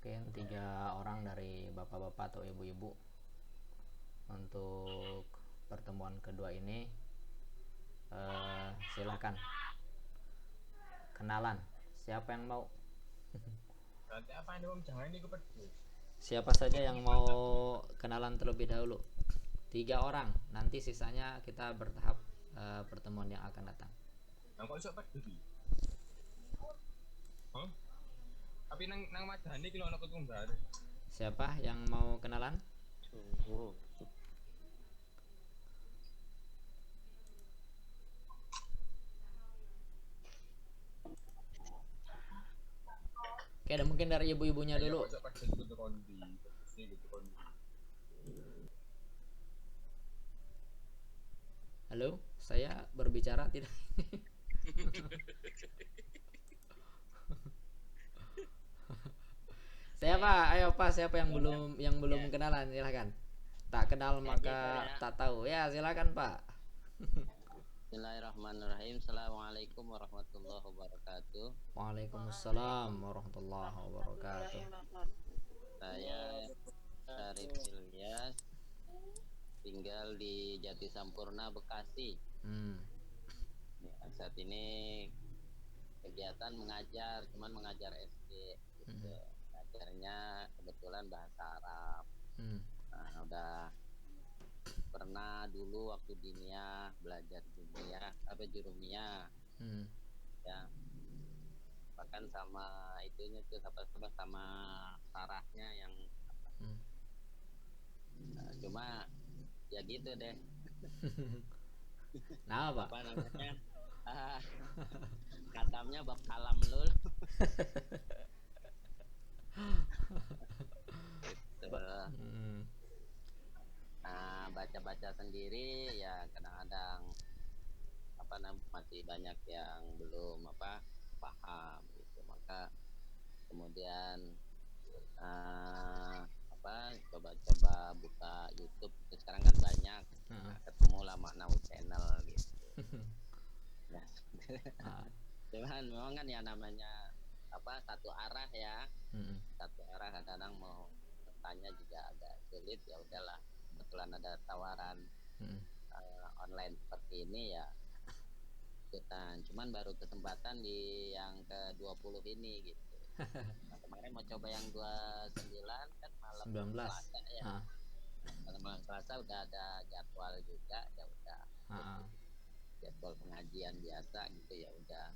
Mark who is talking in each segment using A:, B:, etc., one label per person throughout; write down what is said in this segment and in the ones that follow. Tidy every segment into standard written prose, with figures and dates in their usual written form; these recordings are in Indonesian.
A: Mungkin 3 orang dari bapak-bapak atau ibu-ibu untuk pertemuan kedua ini. Silahkan kenalan, siapa yang mau? Siapa saja yang mau kenalan terlebih dahulu? 3 orang, nanti sisanya kita bertahap pertemuan yang akan datang.
B: Tapi nang madane iki lho ana ketumbar.
A: Siapa yang mau kenalan? Oke, ada mungkin dari ibu-ibunya dulu. Halo, saya berbicara tidak? Siapa? Ayo Pak, siapa yang belum kenalan? Silakan. Tak kenal maka tak tahu. Ya, silakan Pak.
C: Bismillahirrahmanirrahim. Assalamualaikum warahmatullahi wabarakatuh.
A: Waalaikumsalam warahmatullahi wabarakatuh.
C: Saya Syarif Ilyas, tinggal di Jati Sampurna, Bekasi. Ya, saat ini kegiatan mengajar, cuman mengajar SD. Gitu. Ngajarnya kebetulan bahasa Arab. Nah, udah pernah dulu waktu dinia belajar jurumiyah ya, bahkan sama itunya tuh sama sarahnya yang cuma ya gitu deh.
A: Nah Pak,
C: apa namanya katamnya bab kalam lul. Gitu. Nah, baca-baca sendiri ya kadang-kadang masih banyak yang belum paham gitu, maka kemudian coba-coba buka YouTube itu sekarang kan banyak. Ketemu lah Maknawi Channel gitu. Nah, cuman memang kan ya namanya satu arah ya. Satu arah kadang-kadang mau bertanya juga agak sulit, ya udahlah kebetulan ada tawaran online seperti ini ya ikutan, cuman baru kesempatan di yang ke-20 ini gitu. Nah, kemarin mau coba yang 29 kan malam
A: 19.
C: Selasa ya. Malam Selasa udah ada jadwal juga, ya udah jadwal pengajian biasa gitu, ya udah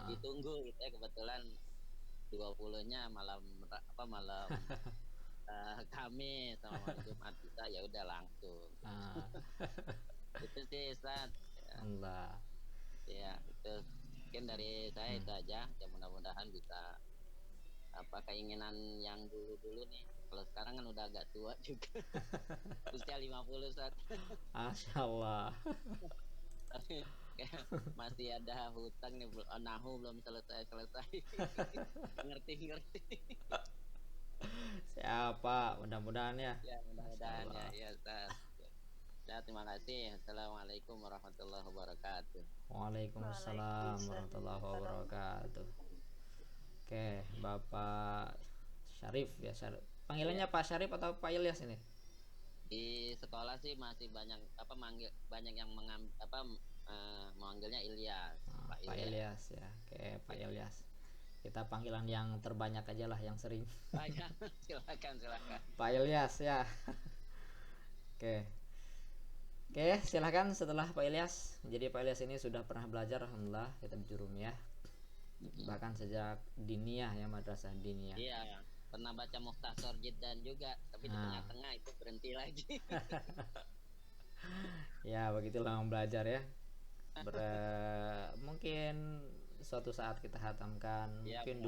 C: ditunggu gitu ya. Kebetulan 20-nya malam Kamis sama malam Jumat bisa, ya udah langsung. Itu sih Ustaz.
A: Allah.
C: Ya, itu mungkin dari saya itu aja. Ya mudah-mudahan bisa keinginan yang dulu-dulu nih. Kalau sekarang kan udah agak tua juga. Usia 50 Ustaz.
A: Masya Allah.
C: Masih ada hutang nih, nahu belum selesai. Ngerti.
A: Siapa? Mudah-mudahan ya.
C: Ya, mudah-mudahan ya Ustaz. Ya, terima kasih. Assalamualaikum warahmatullahi wabarakatuh.
A: Waalaikumsalam warahmatullahi wabarakatuh. Oke, Bapak Syarif ya, Syarif. Panggilannya Pak Syarif atau Pak Ilyas ini?
C: Di sekolah sih masih banyak banyak yang memanggilnya Ilyas.
A: Pak Ilyas ya. Oke, Pak Ilyas. Kita panggilan yang terbanyak aja lah, yang sering.
C: Ya, silakan.
A: Pak Ilyas ya. Oke, silakan setelah Pak Ilyas. Jadi Pak Ilyas ini sudah pernah belajar alhamdulillah kitab jurumiyah. Bahkan sejak diniyah ya, madrasah diniyah.
C: Iya, pernah baca Mukhtasar Jiddan juga, tapi di tengah-tengah itu berhenti lagi.
A: Ya, begitulah belajar ya. Mungkin suatu saat kita hatamkan.
C: Ya,
A: mungkin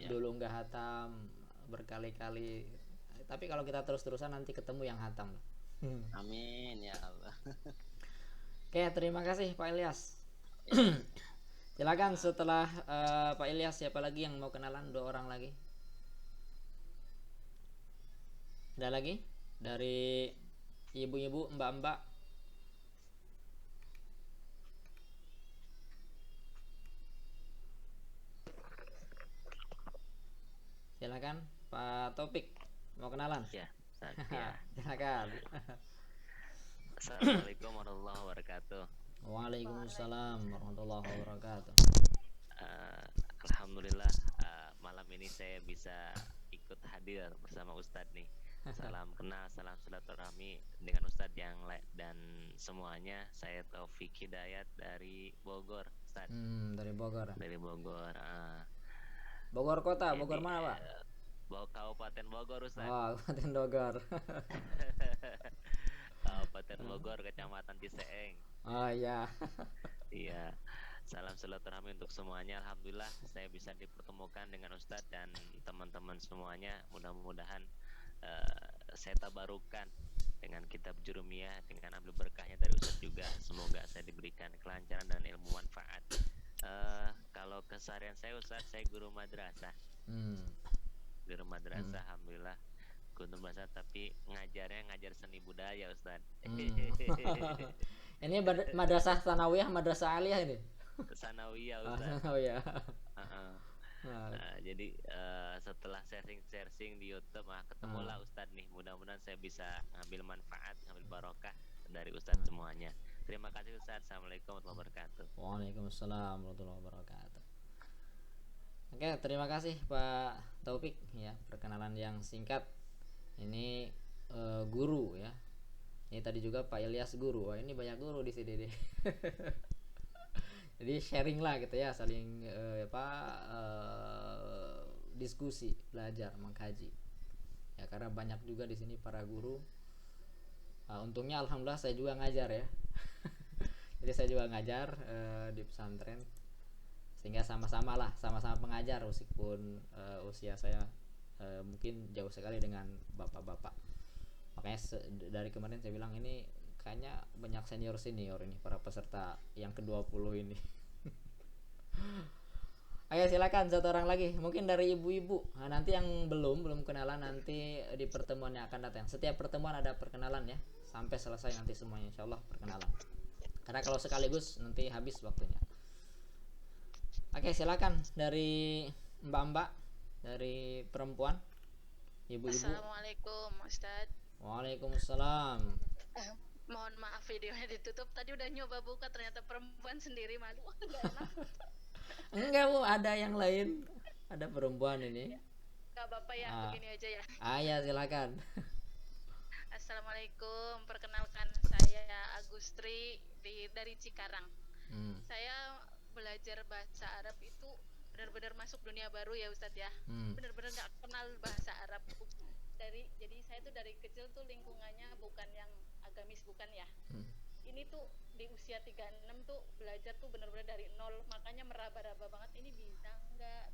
A: dulu nggak hatam berkali-kali. Tapi kalau kita terus-terusan nanti ketemu yang hatam.
C: Amin ya Allah.
A: Oke, terima kasih Pak Ilyas. Silakan setelah Pak Ilyas, siapa lagi yang mau kenalan? 2 orang lagi. Ada lagi dari ibu-ibu, mbak-mbak? silakan Pak Topik, mau kenalan?
D: Ya, Ustaz, ya.
A: Silakan.
D: Assalamualaikum warahmatullahi wabarakatuh.
A: Waalaikumsalam warahmatullahi wabarakatuh.
D: Eh, Alhamdulillah, malam ini saya bisa ikut hadir bersama Ustadz nih. Salam kenal, salam silaturahmi dengan Ustadz dan semuanya. Saya Taufik Hidayat dari Bogor, Ustadz.
A: Dari Bogor.
D: Dari Bogor.
A: Bogor kota, Bogor
D: Jadi,
A: mana Pak?
D: Kabupaten Bogor, Ustadz.
A: Oh, Kabupaten Bogor.
D: Kabupaten Bogor, Kecamatan Ciseeng.
A: Oh iya.
D: Iya. Salam silaturahmi untuk semuanya. Alhamdulillah saya bisa dipertemukan dengan Ustadz dan teman-teman semuanya. Mudah-mudahan saya tabarukan dengan kitab Jurumiyah, dengan ambil berkahnya dari Ustadz juga. Semoga saya diberikan kelancaran dan ilmu manfaat. Kalau keseharian saya, Ustadz, saya guru madrasah. Guru madrasah, alhamdulillah. Guru madrasah, tapi ngajar seni budaya, Ustadz.
A: Ini madrasah sanawiyah, madrasah aliyah ini.
D: Sanawiyah, Ustadz.
A: Sanawiyah.
D: Jadi setelah searching di YouTube, ketemulah Ustadz nih. Mudah-mudahan saya bisa ngambil manfaat, ngambil barokah dari Ustadz semuanya. Terima kasih Ustadz. Assalamualaikum warahmatullahi wabarakatuh.
A: Waalaikumsalam warahmatullahi wabarakatuh. Oke, terima kasih Pak Taufik ya, perkenalan yang singkat. Ini guru ya. Ini tadi juga Pak Ilyas guru. Wah, ini banyak guru di sini deh. Jadi sharing lah gitu ya, saling diskusi, belajar, mengkaji. Ya karena banyak juga di sini para guru. Untungnya alhamdulillah saya juga ngajar ya. Jadi saya juga ngajar di pesantren, sehingga sama-sama pengajar meskipun usia saya mungkin jauh sekali dengan bapak-bapak. Makanya dari kemarin saya bilang ini kayaknya banyak senior ini para peserta yang ke-20 ini. Ayo silakan satu orang lagi, mungkin dari ibu-ibu. Nah, nanti yang belum kenalan nanti di pertemuan yang akan datang. Setiap pertemuan ada perkenalan ya, sampai selesai nanti semuanya insyaallah perkenalan. Karena kalau sekaligus nanti habis waktunya. Oke, silakan dari mbak-mbak, dari perempuan, ibu-ibu.
E: Assalamualaikum Ustadz.
A: Waalaikumsalam.
E: Mohon maaf videonya ditutup, tadi udah nyoba buka ternyata perempuan sendiri, malu. Nggak enak.
A: Enggak Bu, ada yang lain, ada perempuan ini.
E: Gak apa-apa ya, begini aja ya.
A: Ya silakan.
E: Assalamualaikum, perkenalkan saya Agustri dari Cikarang. Saya belajar bahasa Arab itu benar-benar masuk dunia baru ya Ustadz ya. Benar-benar nggak kenal bahasa Arab. Jadi saya tuh dari kecil tuh lingkungannya bukan yang agamis, bukan ya. Ini tuh di usia 36 tuh belajar tuh benar-benar dari nol, makanya meraba-raba banget ini bisa enggak.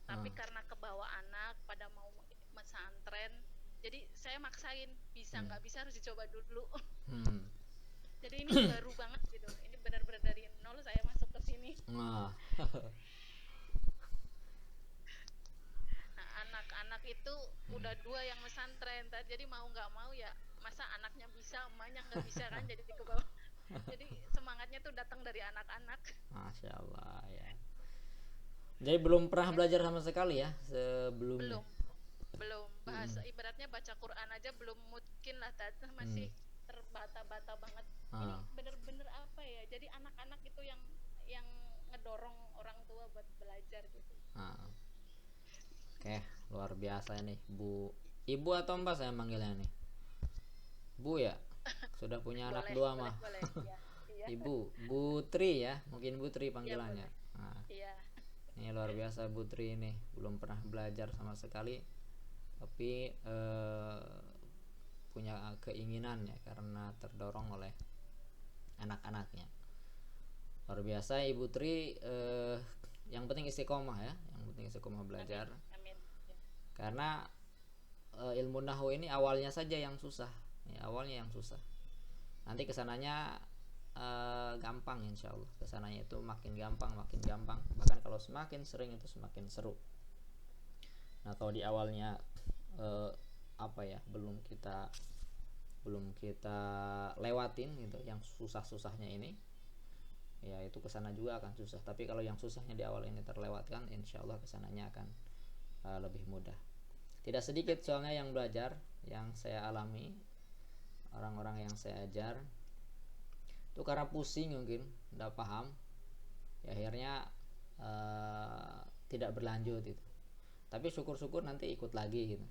E: Tapi karena kebawa anak pada mau pesantren, jadi saya maksain, bisa nggak bisa harus dicoba dulu. Jadi ini baru banget gitu, ini benar-benar dari nol saya masuk ke sini. Nah, anak-anak itu udah 2 yang pesantren, jadi mau nggak mau ya, masa anaknya bisa, emaknya nggak bisa kan, jadi ke bawah. Jadi semangatnya tuh datang dari anak-anak.
A: Masya Allah ya. Jadi belum pernah belajar sama sekali ya sebelumnya?
E: Belum. Bahasa ibaratnya baca Quran aja belum mungkin lah, masih terbata-bata banget. Ini bener-bener apa ya? Jadi anak-anak itu yang ngedorong orang tua buat belajar gitu.
A: Oke, luar biasa ini Bu. Ibu atau Mbak saya manggilnya nih? Bu ya? Sudah punya anak 2 mah.
E: Ya.
A: Ibu, Bu Tri ya, mungkin Bu Tri panggilannya.
E: Iya.
A: Ini luar biasa Bu Tri ini, belum pernah belajar sama sekali, tapi punya keinginan ya karena terdorong oleh anak-anaknya. Luar biasa Ibu Tri, yang penting istiqomah ya, yang penting istiqomah belajar.
E: Amin.
A: Karena ilmu nahwu ini awalnya saja yang susah. Ya, awalnya yang susah. Nanti kesananya gampang insyaallah. Kesananya itu makin gampang. Bahkan kalau semakin sering itu semakin seru. Nah, kalau di awalnya belum kita lewatin gitu, yang susah-susahnya ini, ya itu kesana juga akan susah. Tapi kalau yang susahnya di awal ini terlewatkan, insyaallah kesananya akan lebih mudah. Tidak sedikit soalnya yang belajar, yang saya alami, orang-orang yang saya ajar itu karena pusing mungkin, tidak paham, ya akhirnya tidak berlanjut itu. Tapi syukur-syukur nanti ikut lagi gitu.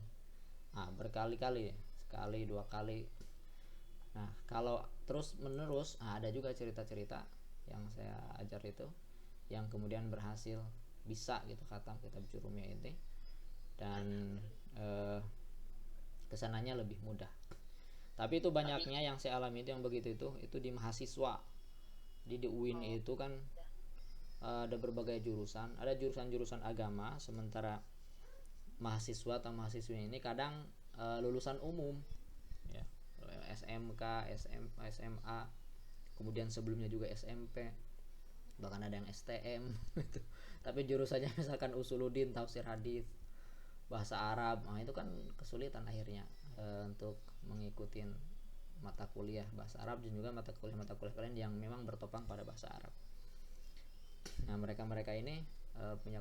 A: Nah, berkali-kali, sekali, 2 kali. Nah, kalau terus menerus, ada juga cerita-cerita yang saya ajar itu yang kemudian berhasil bisa gitu khatam kitab Jurumiyah ini, dan kesananya lebih mudah. Tapi itu banyaknya yang saya alami itu yang begitu itu di mahasiswa. Di UIN itu kan ada berbagai jurusan, ada jurusan-jurusan agama, sementara mahasiswa atau mahasiswi ini kadang lulusan umum ya, SMK, SMA, kemudian sebelumnya juga SMP, bahkan ada yang STM gitu. Tapi jurusannya misalkan usuluddin, tafsir hadis, bahasa Arab, itu kan kesulitan akhirnya untuk mengikuti mata kuliah bahasa Arab dan juga mata kuliah lain yang memang bertopang pada bahasa Arab. Nah, mereka ini punya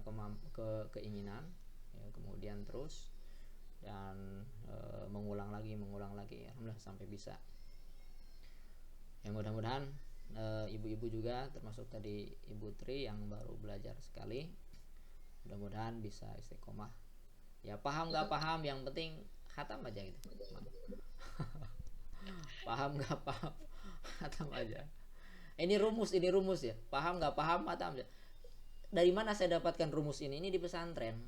A: keinginan ya, kemudian terus dan mengulang lagi alhamdulillah sampai bisa. Ya, mudah-mudahan ibu-ibu juga, termasuk tadi Ibu Tri yang baru belajar sekali, mudah-mudahan bisa istiqomah. Ya, paham nggak paham, yang penting khatam aja gitu. Paham nggak paham, khatam aja. Ini rumus ya, paham nggak paham, khatam aja. Dari mana saya dapatkan rumus ini? Ini di pesantren.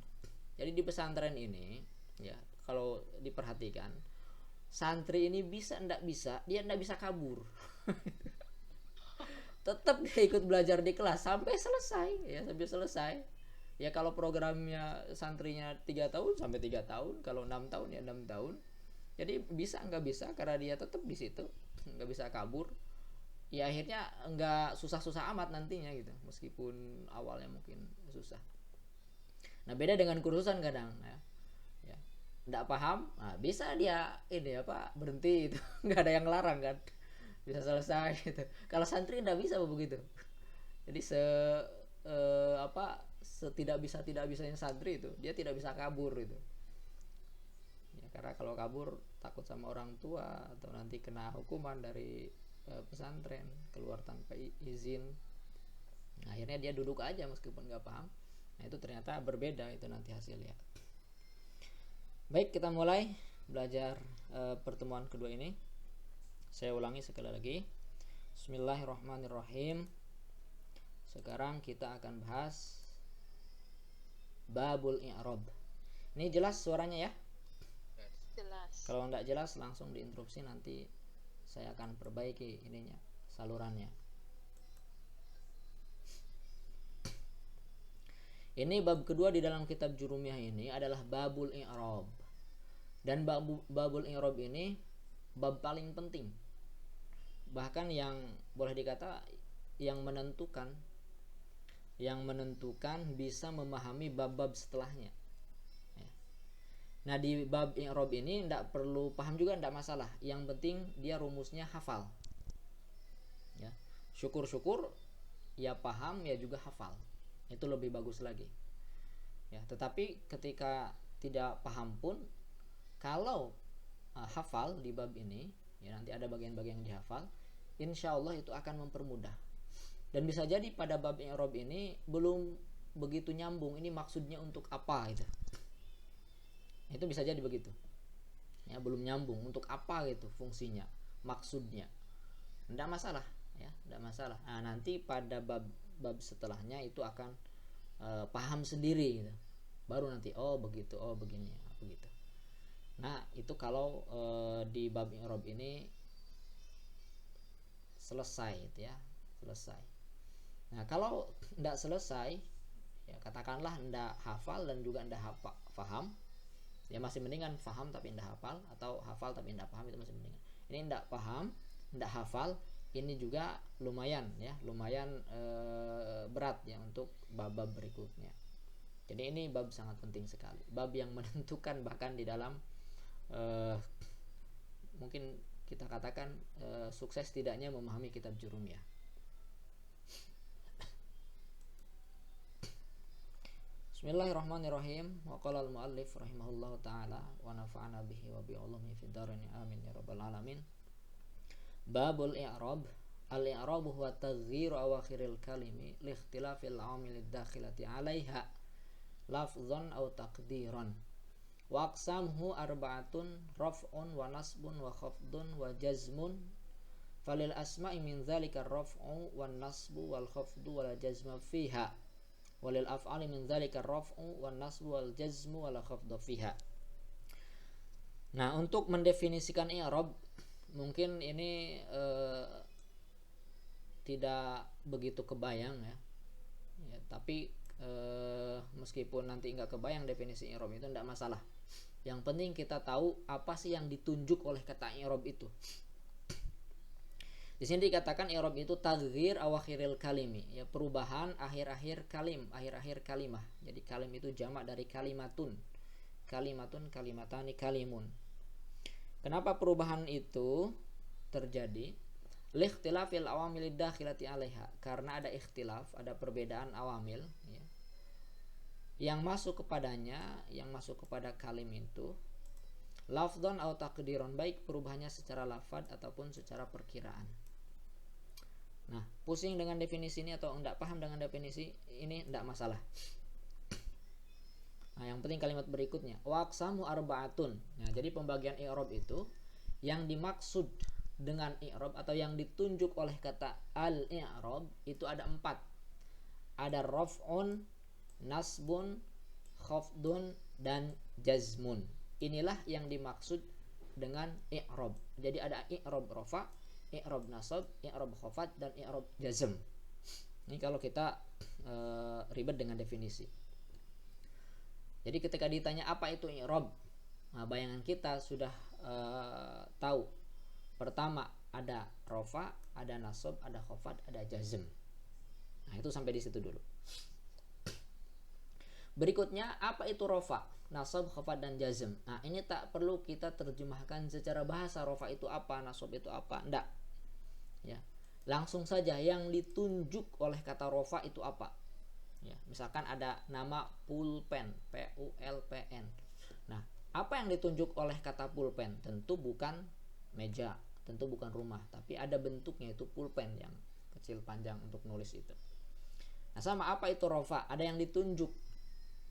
A: Jadi di pesantren ini ya, kalau diperhatikan, santri ini bisa ndak bisa, dia ndak bisa kabur. Tetap dia ikut belajar di kelas sampai selesai ya, sampai selesai. Ya kalau programnya santrinya 3 tahun sampai 3 tahun, kalau 6 tahun ya 6 tahun. Jadi bisa nggak bisa karena dia tetap di situ, nggak bisa kabur. Ya akhirnya nggak susah-susah amat nantinya gitu, meskipun awalnya mungkin susah. Nah, beda dengan kursusan kadang ya. Ya. Nggak paham, bisa dia ini berhenti itu. Nggak ada yang larang kan. Bisa selesai gitu. Kalau santri nggak bisa begitu. Jadi tidak bisanya santri itu, dia tidak bisa kabur itu. Ya, karena kalau kabur takut sama orang tua atau nanti kena hukuman dari pesantren, keluar tanpa izin. Nah, akhirnya dia duduk aja meskipun nggak paham. Nah, itu ternyata berbeda itu nanti hasilnya. Baik, kita mulai belajar pertemuan kedua ini. Saya ulangi sekali lagi. Bismillahirrahmanirrahim. Sekarang kita akan bahas babul i'rab. Ini jelas suaranya ya?
E: Jelas.
A: Kalau enggak jelas langsung diinterupsi, nanti saya akan perbaiki ininya, salurannya. Ini bab kedua di dalam kitab Jurumiyah ini adalah babul i'rab. Dan babul i'rab ini bab paling penting. Bahkan yang boleh dikata yang menentukan bisa memahami bab-bab setelahnya. Ya. Nah, di bab i'rab ini tidak perlu paham juga, tidak masalah. Yang penting dia rumusnya hafal. Ya. Syukur-syukur ya paham ya juga hafal. Itu lebih bagus lagi. Ya, tetapi ketika tidak paham pun, kalau hafal di bab ini, ya nanti ada bagian-bagian yang dihafal, insya Allah itu akan mempermudah. Dan bisa jadi pada bab i'rab ini belum begitu nyambung, ini maksudnya untuk apa gitu. Itu bisa jadi begitu. Ya, belum nyambung untuk apa gitu fungsinya, maksudnya. Tidak masalah ya, tidak masalah. Nah, nanti pada bab setelahnya itu akan paham sendiri gitu. Baru nanti begitu, begini, begitu. Nah, itu kalau di bab i'rab ini selesai gitu ya, selesai. Nah, kalau tidak selesai, ya katakanlah tidak hafal dan juga tidak paham, ya masih mendingan paham tapi tidak hafal, atau hafal tapi tidak paham, itu masih mendingan. Ini tidak paham, tidak hafal, ini juga lumayan berat ya untuk bab-bab berikutnya. Jadi ini bab sangat penting sekali, bab yang menentukan bahkan di dalam mungkin kita katakan sukses tidaknya memahami kitab Jurumiyah. Bismillahirrahmanirrahim. Wa qala al-muallif rahimahullahu taala wa nafa'ana bihi wa bi ulumihi fid dharain amin ya rabbal alamin. Babul i'rab. Al-i'rab huwa taghyiru awakhiril kalimi li ikhtilafil 'amil ad-dakhilati 'alaiha lafdhan aw taqdiran. Wa aqsamuhu arba'atun raf'un wa nasbun wa khafdun wa jazmun. Falil asma'i min dzalika ar-raf'u wan nasbu wal khafdu wal jazmu fiha. Walil af'ali min dzalika ar-raf'u wan nasbu wal jazmu wal khafdu fiha. Nah, untuk mendefinisikan i'rab mungkin ini tidak begitu kebayang ya, tapi meskipun nanti nggak kebayang definisi i'rab itu tidak masalah. Yang penting kita tahu apa sih yang ditunjuk oleh kata i'rab itu. Di sini dikatakan i'rab itu taghyir awakhiril kalimi, ya, perubahan akhir-akhir kalimah. Jadi kalim itu jamak dari kalimatun. Kalimatun, kalimatani, kalimun. Kenapa perubahan itu terjadi? Likhtilafil awamilid dakhilati 'alaiha, karena ada ikhtilaf, ada perbedaan awamil, ya, yang masuk kepadanya, yang masuk kepada kalim itu, lafdhan atau takdiron, baik perubahannya secara lafad ataupun secara perkiraan. Nah, pusing dengan definisi ini atau enggak paham dengan definisi ini enggak masalah. Nah, yang penting kalimat berikutnya, waqsamu arba'atun. Nah, jadi pembagian i'rab itu yang dimaksud dengan i'rab atau yang ditunjuk oleh kata al-i'rab itu ada 4. Ada raf'un, nasbun, khafdun, dan jazmun. Inilah yang dimaksud dengan i'rab. Jadi ada i'rab rafa', i'rab nasab, i'rab khafad, dan i'rab jazm. Ini kalau kita ribet dengan definisi. Jadi ketika ditanya apa itu i'rab, nah, bayangan kita sudah tahu. Pertama ada rafa', ada nasab, ada khafad, ada jazm. Nah, itu sampai di situ dulu. Berikutnya apa itu rafa', nasab, khafad, dan jazm. Nah, ini tak perlu kita terjemahkan secara bahasa rafa' itu apa, nasab itu apa, enggak. Ya, langsung saja yang ditunjuk oleh kata rafa' itu apa. Ya, misalkan ada nama pulpen, P-U-L-P-N. Nah, apa yang ditunjuk oleh kata pulpen? Tentu bukan meja, tentu bukan rumah, tapi ada bentuknya, itu pulpen yang kecil panjang untuk nulis itu. Nah, sama apa itu rafa'? Ada yang ditunjuk.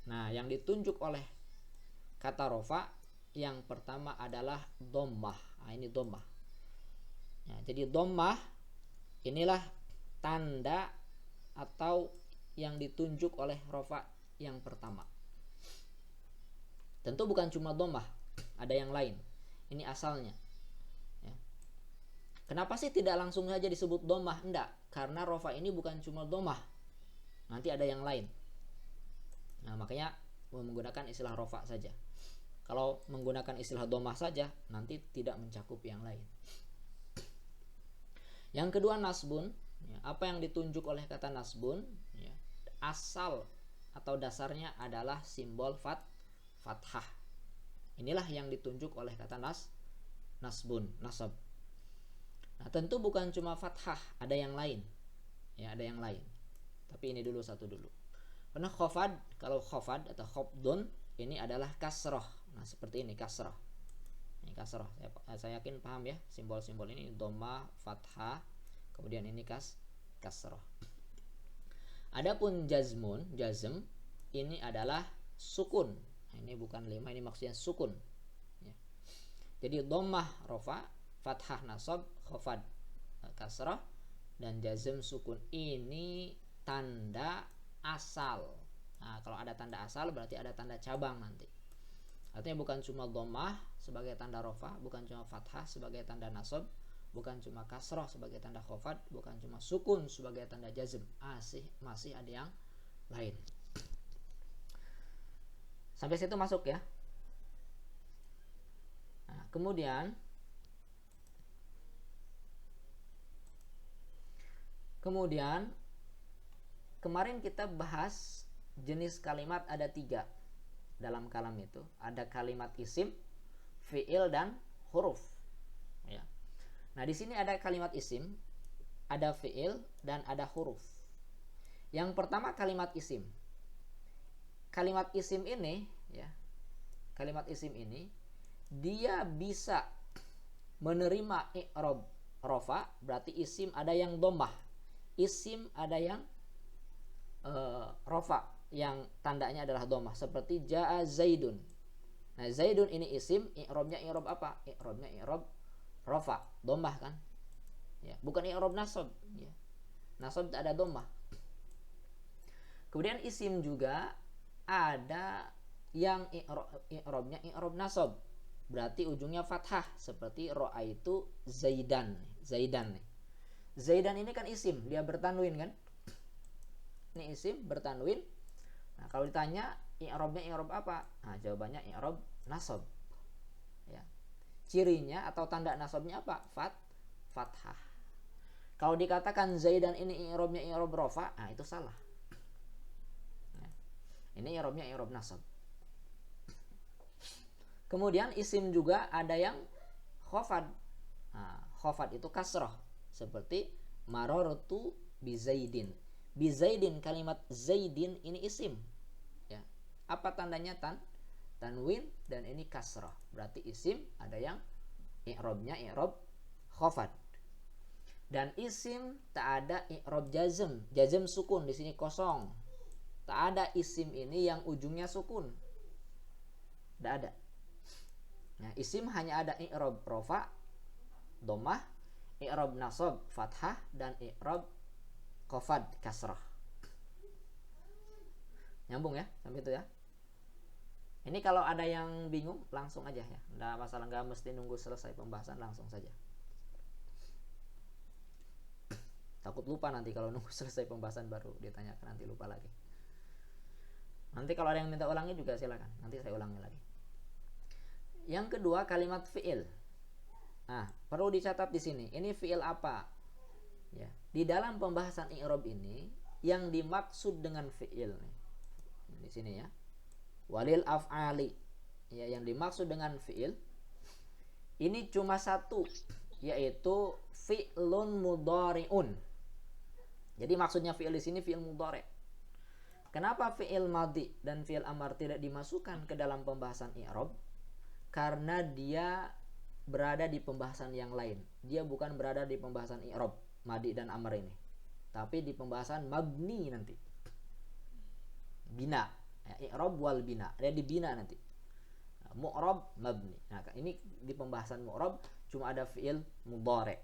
A: Nah, yang ditunjuk oleh kata rafa' yang pertama adalah dhammah. Nah, ini dhammah. Ya, jadi dhammah inilah tanda atau yang ditunjuk oleh rafa' yang pertama. Tentu bukan cuma dhammah, ada yang lain. Ini asalnya. Ya. Kenapa sih tidak langsung saja disebut dhammah? Enggak, karena rafa' ini bukan cuma dhammah. Nanti ada yang lain. Nah, makanya menggunakan istilah rafa' saja. Kalau menggunakan istilah dhammah saja, nanti tidak mencakup yang lain. Yang kedua nasbun, ya, apa yang ditunjuk oleh kata nasbun, ya, asal atau dasarnya adalah simbol fathah. Inilah yang ditunjuk oleh kata nasbun, nasab. Nah, tentu bukan cuma fathah, ada yang lain. Ya, ada yang lain. Tapi ini dulu satu dulu. Karena khafad, kalau khafad atau khafdun ini adalah kasrah. Nah, seperti ini kasrah. Ini kasrah. Saya yakin paham ya simbol-simbol ini, dhammah, fathah, kemudian ini kasrah. Adapun jazm ini adalah sukun. Nah, ini bukan lemah, ini maksudnya sukun. Ya. Jadi dhammah rafa', fathah nasab, khafad kasrah, dan jazm sukun. Ini tanda asal. Nah, kalau ada tanda asal berarti ada tanda cabang nanti. Artinya bukan cuma dhammah sebagai tanda rafa', bukan cuma fathah sebagai tanda nasab, bukan cuma kasrah sebagai tanda khafad, bukan cuma sukun sebagai tanda jazm. Masih ada yang lain. Sampai situ masuk ya. Nah, kemudian kemarin kita bahas jenis kalimat ada 3 dalam kalam itu. Ada kalimat isim, fi'il, dan huruf. Ya. Nah, di sini ada kalimat isim, ada fi'il, dan ada huruf. Yang pertama kalimat isim. kalimat isim ini ya, kalimat isim ini dia bisa menerima i'rab rofa, berarti isim ada yang dhammah, isim ada yang rofa yang tandanya adalah dhammah, seperti jaa zaidun. Nah, zaidun ini isim, i'rabnya i'rab apa? I'rabnya i'rab rofa, dhammah kan? Ya, bukan i'rab nasab ya. Nasab ada dhammah. Kemudian isim juga ada yang i'rabnya i'rab nasab, berarti ujungnya fathah, seperti ra'aitu zaidan. Zaidan ini kan isim, dia bertanwin kan? Ini isim bertanwin. Nah, kalau ditanya i'rabnya i'rab apa? Nah, jawabannya i'rab nasab. Ya. Cirinya atau tanda nasabnya apa? Fathah. Kalau dikatakan zaidan ini i'rabnya i'rab rafa, nah itu salah. Ya. Ini i'rabnya i'rab nasab. Kemudian isim juga ada yang khafad. Nah, khafad itu kasrah, seperti marartu bi zaidin. Bi zaidin, kalimat zaidin ini isim. Ya. Apa tandanya? Tanwin, dan ini kasrah. Berarti isim ada yang i'rabnya i'rab khafad. Dan isim tak ada i'rab jazm. Jazm sukun, di sini kosong. Tak ada isim ini yang ujungnya sukun. Tidak ada. Nah, isim hanya ada i'rab rafa, dhammah, i'rab nasab, fathah, dan i'rab khafad, kasrah. Nyambung ya sampai itu ya. Ini kalau ada yang bingung langsung aja ya. Nggak masalah, nggak mesti nunggu selesai pembahasan, langsung saja. Takut lupa nanti kalau nunggu selesai pembahasan baru ditanyakan, nanti lupa lagi. Nanti kalau ada yang minta ulangi juga silakan, nanti saya ulangi lagi. Yang kedua, kalimat fi'il. Nah, perlu dicatat di sini. Ini fi'il apa? Ya, di dalam pembahasan i'rab ini yang dimaksud dengan fi'il nih. Di sini ya. Walil af'ali. Ya, yang dimaksud dengan fi'il ini cuma satu, yaitu fi'lun mudhari'un. Jadi maksudnya fi'il di sini fi'il mudhari'. Kenapa fi'il madhi dan fi'il amar tidak dimasukkan ke dalam pembahasan i'rab? Karena dia berada di pembahasan yang lain. Dia bukan berada di pembahasan i'rab, madhi dan amr ini, tapi di pembahasan mabni nanti. Bina, ya, i'rab wal bina, dia dibina nanti. Mu'rab, mabni. Nah, ini di pembahasan mu'rab cuma ada fi'il mudhari'.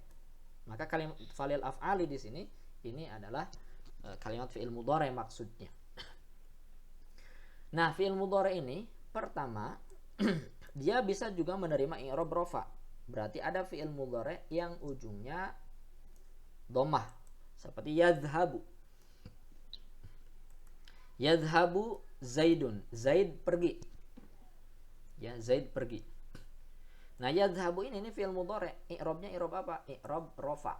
A: Maka kalimat falil af'ali di sini ini adalah kalimat fi'il mudhari' maksudnya. Nah, fi'il mudhari' ini pertama dia bisa juga menerima i'rab rafa. Berarti ada fi'il mudhari' yang ujungnya dhammah, seperti yadhhabu. Yadhhabu zaidun, Zaid pergi. Ya, Zaid pergi. Nah, yadhhabu ini fi'il mudhari', i'rabnya i'rab apa? I'rab rafa.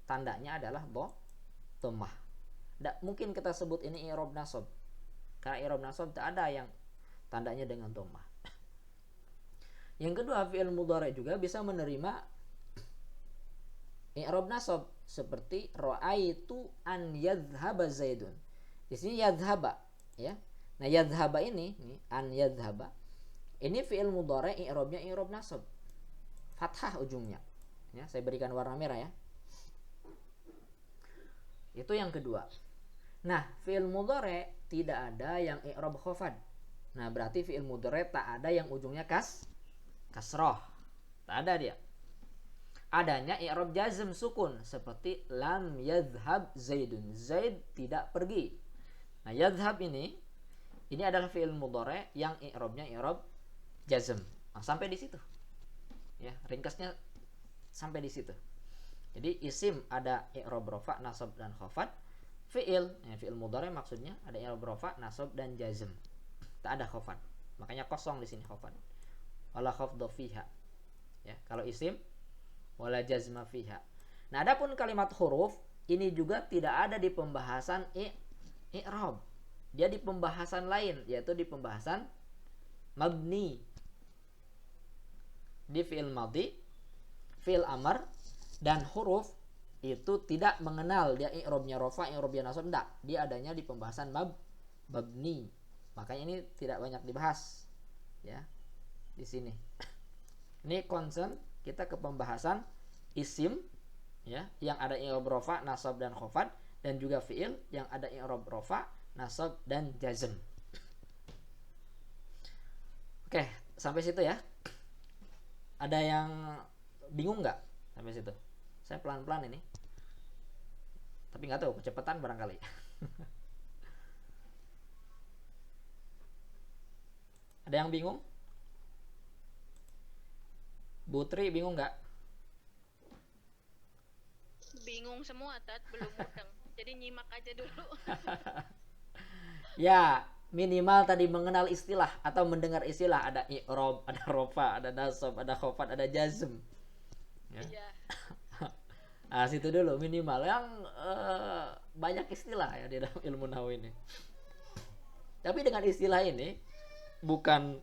A: Tandanya adalah dhammah. Tidak mungkin kita sebut ini i'rab nasab. Karena i'rab nasab tak ada yang tandanya dengan dhammah. Yang kedua, fi'il mudhari' juga bisa menerima i'rab nasab, seperti ra'aitu an yadhhaba zaidun. Di sini yadhhaba, ya. Nah, yadhhaba ini an yadhhaba, ini fi'il mudhari' i'rabnya i'rab nasab, fathah ujungnya. Ya, saya berikan warna merah ya. Itu yang kedua. Nah, fi'il mudhari' tidak ada yang i'rab khafad. Nah, berarti fi'il mudhari' tak ada yang ujungnya kasroh, tak ada dia. Adanya i'rab jazm sukun, seperti lam yadhhab zaidun, Zaid tidak pergi. Nah, yadhhab ini adalah fi'il mudhari' yang i'rabnya i'rab jazm. Nah, sampai di situ. Ya, ringkasnya sampai di situ. Jadi isim ada i'rab rafa, nasab dan khafad. Fi'il, fi'il mudhari' maksudnya ada i'rab rafa, nasab dan jazm. Tak ada khafad. Makanya kosong di sini khafad. Wala khafdha fiha. Ya, kalau isim wala jazma fiha. Nah, adapun kalimat huruf ini juga tidak ada di pembahasan i'rab. Dia di pembahasan lain, yaitu di pembahasan mabni. Di fi'il madhi, fi'il amr, dan huruf itu tidak mengenal dia i'rabnya rafa, i'rabnya nasab, enggak. Dia adanya di pembahasan mabni. Makanya ini tidak banyak dibahas ya di sini. Ini concern kita ke pembahasan isim ya yang ada i'rab rafa, nasab dan khafad, dan juga fiil yang ada i'rab rafa, nasab dan jazm. Oke, sampai situ ya. Ada yang bingung nggak sampai situ? Saya pelan-pelan ini. Tapi nggak tahu kecepatan barangkali. Ada yang bingung? Bu Tri bingung nggak?
E: Bingung semua, Tat, belum mudeng. Jadi nyimak aja dulu.
A: Ya, minimal tadi mengenal istilah atau mendengar istilah, ada i'rab, ada rafa, ada nasab, ada khafad, ada jazm. Ya.
E: Iya.
A: Nah, situ dulu minimal yang banyak istilah ya di dalam ilmu nahwu ini. Tapi dengan istilah ini bukan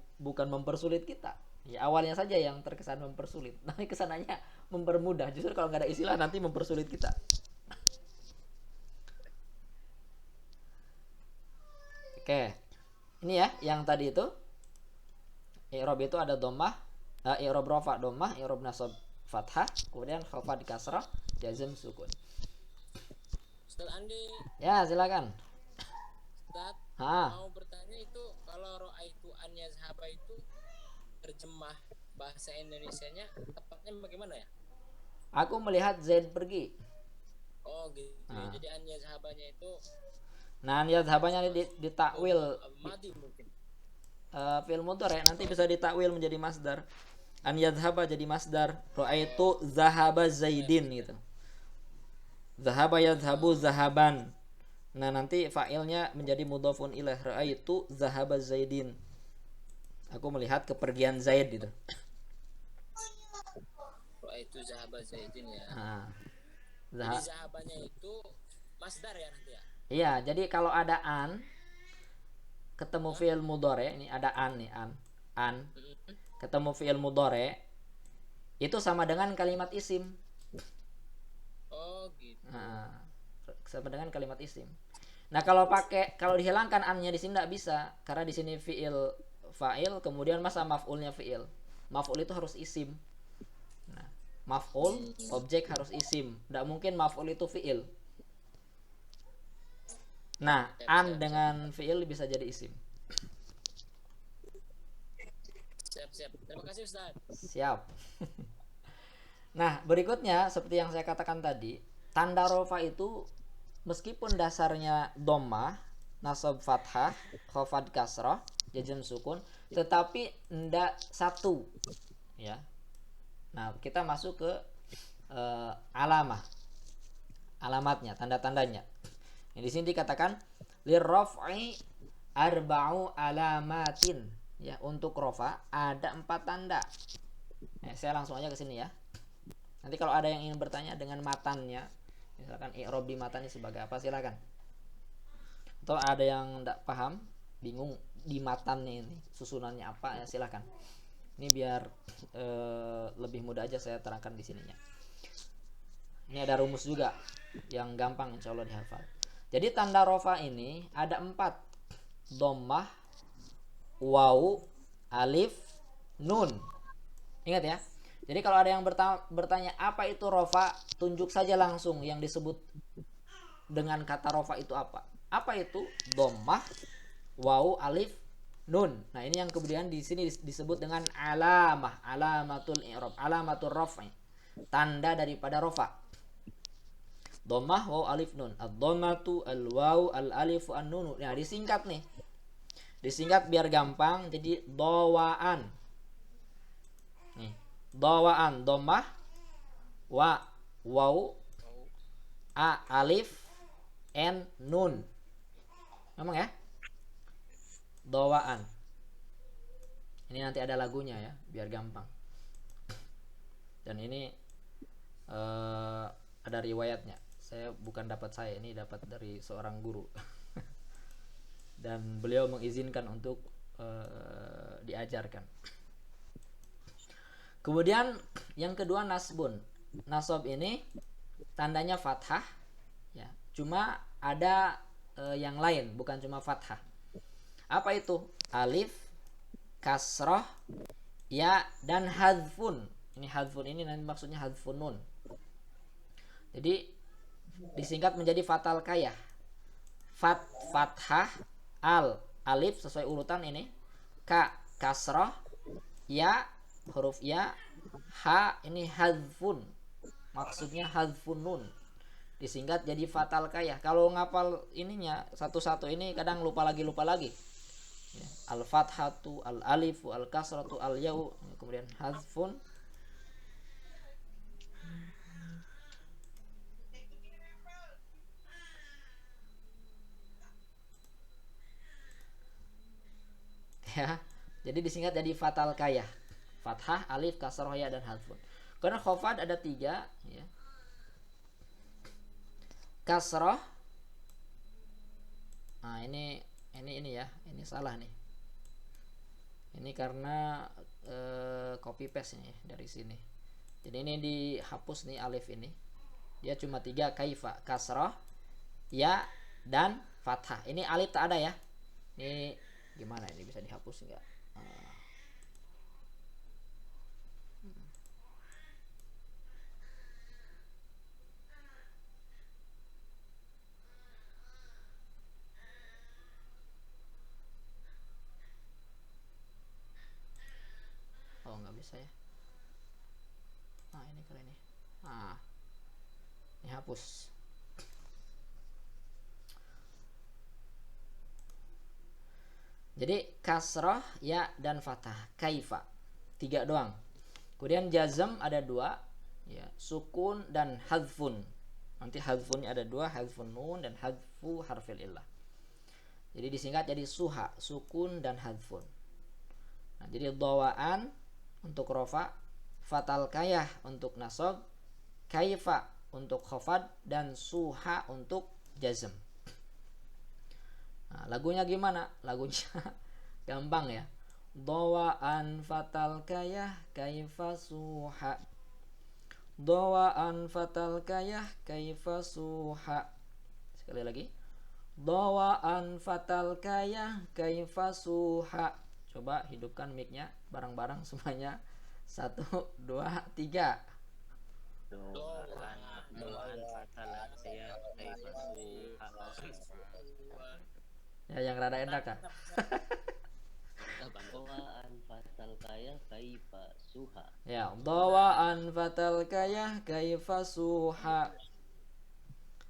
A: mempersulit kita. Ya, awalnya saja yang terkesan mempersulit. Nanti kesananya mempermudah. Justru kalau nggak ada istilah nanti mempersulit kita. Oke. Ini ya yang tadi itu. I'rab itu ada dhammah, i'rab rafa dhammah, i'rab nasab fathah, kemudian khafad kasrah, jazm sukun.
F: Ustaz Andi.
A: Ya, silakan.
F: Ustaz,
A: Ha.
F: mau bertanya itu kalau ra'aitu an yazhaba itu terjemah bahasa Indonesianya tepatnya bagaimana ya?
A: Aku melihat Zaid pergi.
F: Oh gitu.
A: Ah.
F: Jadi an yazhabanya itu
A: Nah, yadhabanya ditakwil
F: madi mungkin.
A: Fi'il mudhari nanti bisa ditakwil menjadi masdar. An yadhhaba jadi masdar. Ra'aitu zahaba Zaidin gitu. Zahaba yadhhabu zahaban. Nah, nanti fa'ilnya menjadi mudhafun ilaih. Ra'aitu zahaba Zaidin. Aku melihat kepergian Zaid gitu.
F: Ra'aitu zahaba Zaidin ya.
A: Nah,
F: Jadi zahabanya itu masdar ya nanti ya.
A: iya, jadi kalau ada an ketemu fi'il mudhari, ini ada an nih, an ketemu fi'il mudhari itu sama dengan kalimat isim.
F: Oh gitu.
A: Nah, sama dengan kalimat isim. Nah, kalau dihilangkan annya di sini tidak bisa, karena di sini fi'il fa'il, kemudian masa maf'ulnya fi'il. Maf'ul itu harus isim. Nah, maf'ul objek harus isim. Tidak mungkin maf'ul itu fi'il. Nah, an dengan fi'il bisa jadi isim.
F: Siap. Terima kasih Ustaz.
A: Siap. Nah, berikutnya seperti yang saya katakan tadi, tanda rofa itu meskipun dasarnya dhammah, nasab fathah, khafad kasrah, jazm sukun, tetapi ndak satu. Ya. Nah, kita masuk ke alamatnya, tanda-tandanya. Di sini dikatakan lirraf'i arba'u alamatin. Ya, untuk rofa ada 4 tanda. Saya langsung aja ke sini ya. Nanti kalau ada yang ingin bertanya dengan matannya, misalkan i'rab di matan ini sebagai apa, silakan. Atau ada yang tidak paham, bingung di matannya ini susunannya apa, ya silakan. Ini biar lebih mudah aja saya terangkan di sininya. Ini ada rumus juga yang gampang insya Allah dihafal. Jadi tanda rofa ini ada 4. Dhammah, waw, alif, nun. Ingat ya. Jadi kalau ada yang bertanya apa itu rofa, tunjuk saja langsung yang disebut dengan kata rofa itu apa. Apa itu? Dhammah, waw, alif, nun. Nah, ini yang kemudian di sini disebut dengan alamah, alamatul i'rab, alamatul raf'i. Tanda daripada rofa. Dhammah, waw, alif, nun. Ad-dhammatu, al-waw, al-alif, an-nun. Nah, disingkat nih. Disingkat biar gampang, jadi dhawaan. Nih, dhawaan, dhammah, wa, waw, a, alif, n, nun. Ngomong ya? Dhawaan. Ini nanti ada lagunya ya, biar gampang. Dan ini ada riwayatnya. Saya bukan dapat saya, ini dapat dari seorang guru. Dan beliau mengizinkan untuk diajarkan. Kemudian yang kedua nasbun. Nasab ini tandanya fathah ya. Cuma ada yang lain, bukan cuma fathah. Apa itu? Alif, kasroh, ya, dan hadfun. Ini hadfun ini nanti maksudnya hadfun nun. Jadi disingkat menjadi fatal kayah. Fathah, al, alif sesuai urutan ini, ka, kasroh, ya, huruf ya, ha, ini hadfun, maksudnya hadfun nun, disingkat jadi fatal kayah. Kalau ngapal ininya satu-satu ini kadang lupa lagi ya. Al fathatu, al alifu, al kasratu, al yau, kemudian hadfun. Ya, jadi disingkat jadi fatal kayah. Fathah, alif, kasroh, ya, dan hadfun. Karena khofad ada 3 ya. Kasroh. Nah, ini ya. Ini salah nih. Ini karena copy paste ini dari sini. Jadi ini dihapus nih alif ini. Dia cuma 3, kaifa, kasroh, ya, dan fathah. Ini alif tak ada ya. Ini gimana ini bisa dihapus enggak? Oh, nggak bisa ya. Nah, ini kali ini. Nah, ini hapus. Jadi kasroh, ya, dan fathah, kaifa, 3 doang. Kemudian jazm ada 2 ya, sukun dan hadfun. Nanti hadfunnya ada 2, hadfun nun dan hadfu harfil illah. Jadi disingkat jadi suha, sukun dan hadfun. Nah, jadi dhawaan untuk rofa, fatal kayah untuk nasab, kaifa untuk khafad, dan suha untuk jazm. Nah, lagunya gimana? Lagunya gampang ya. Dhawaan fatal kayah kaifa suha. Dhawaan fatal kayah kaifa suha. Sekali lagi. Dhawaan fatal kayah kaifa suha. Coba hidupkan mic-nya bareng-barang semuanya. 1, 2, 3.
D: Dhawaan fatal kayah kaifa suha.
A: Ya, yang rada enak kan?
C: Dhawaan fatal kayah kaifa suha.
A: Ya, dhawaan fatal kayah kaifa suha.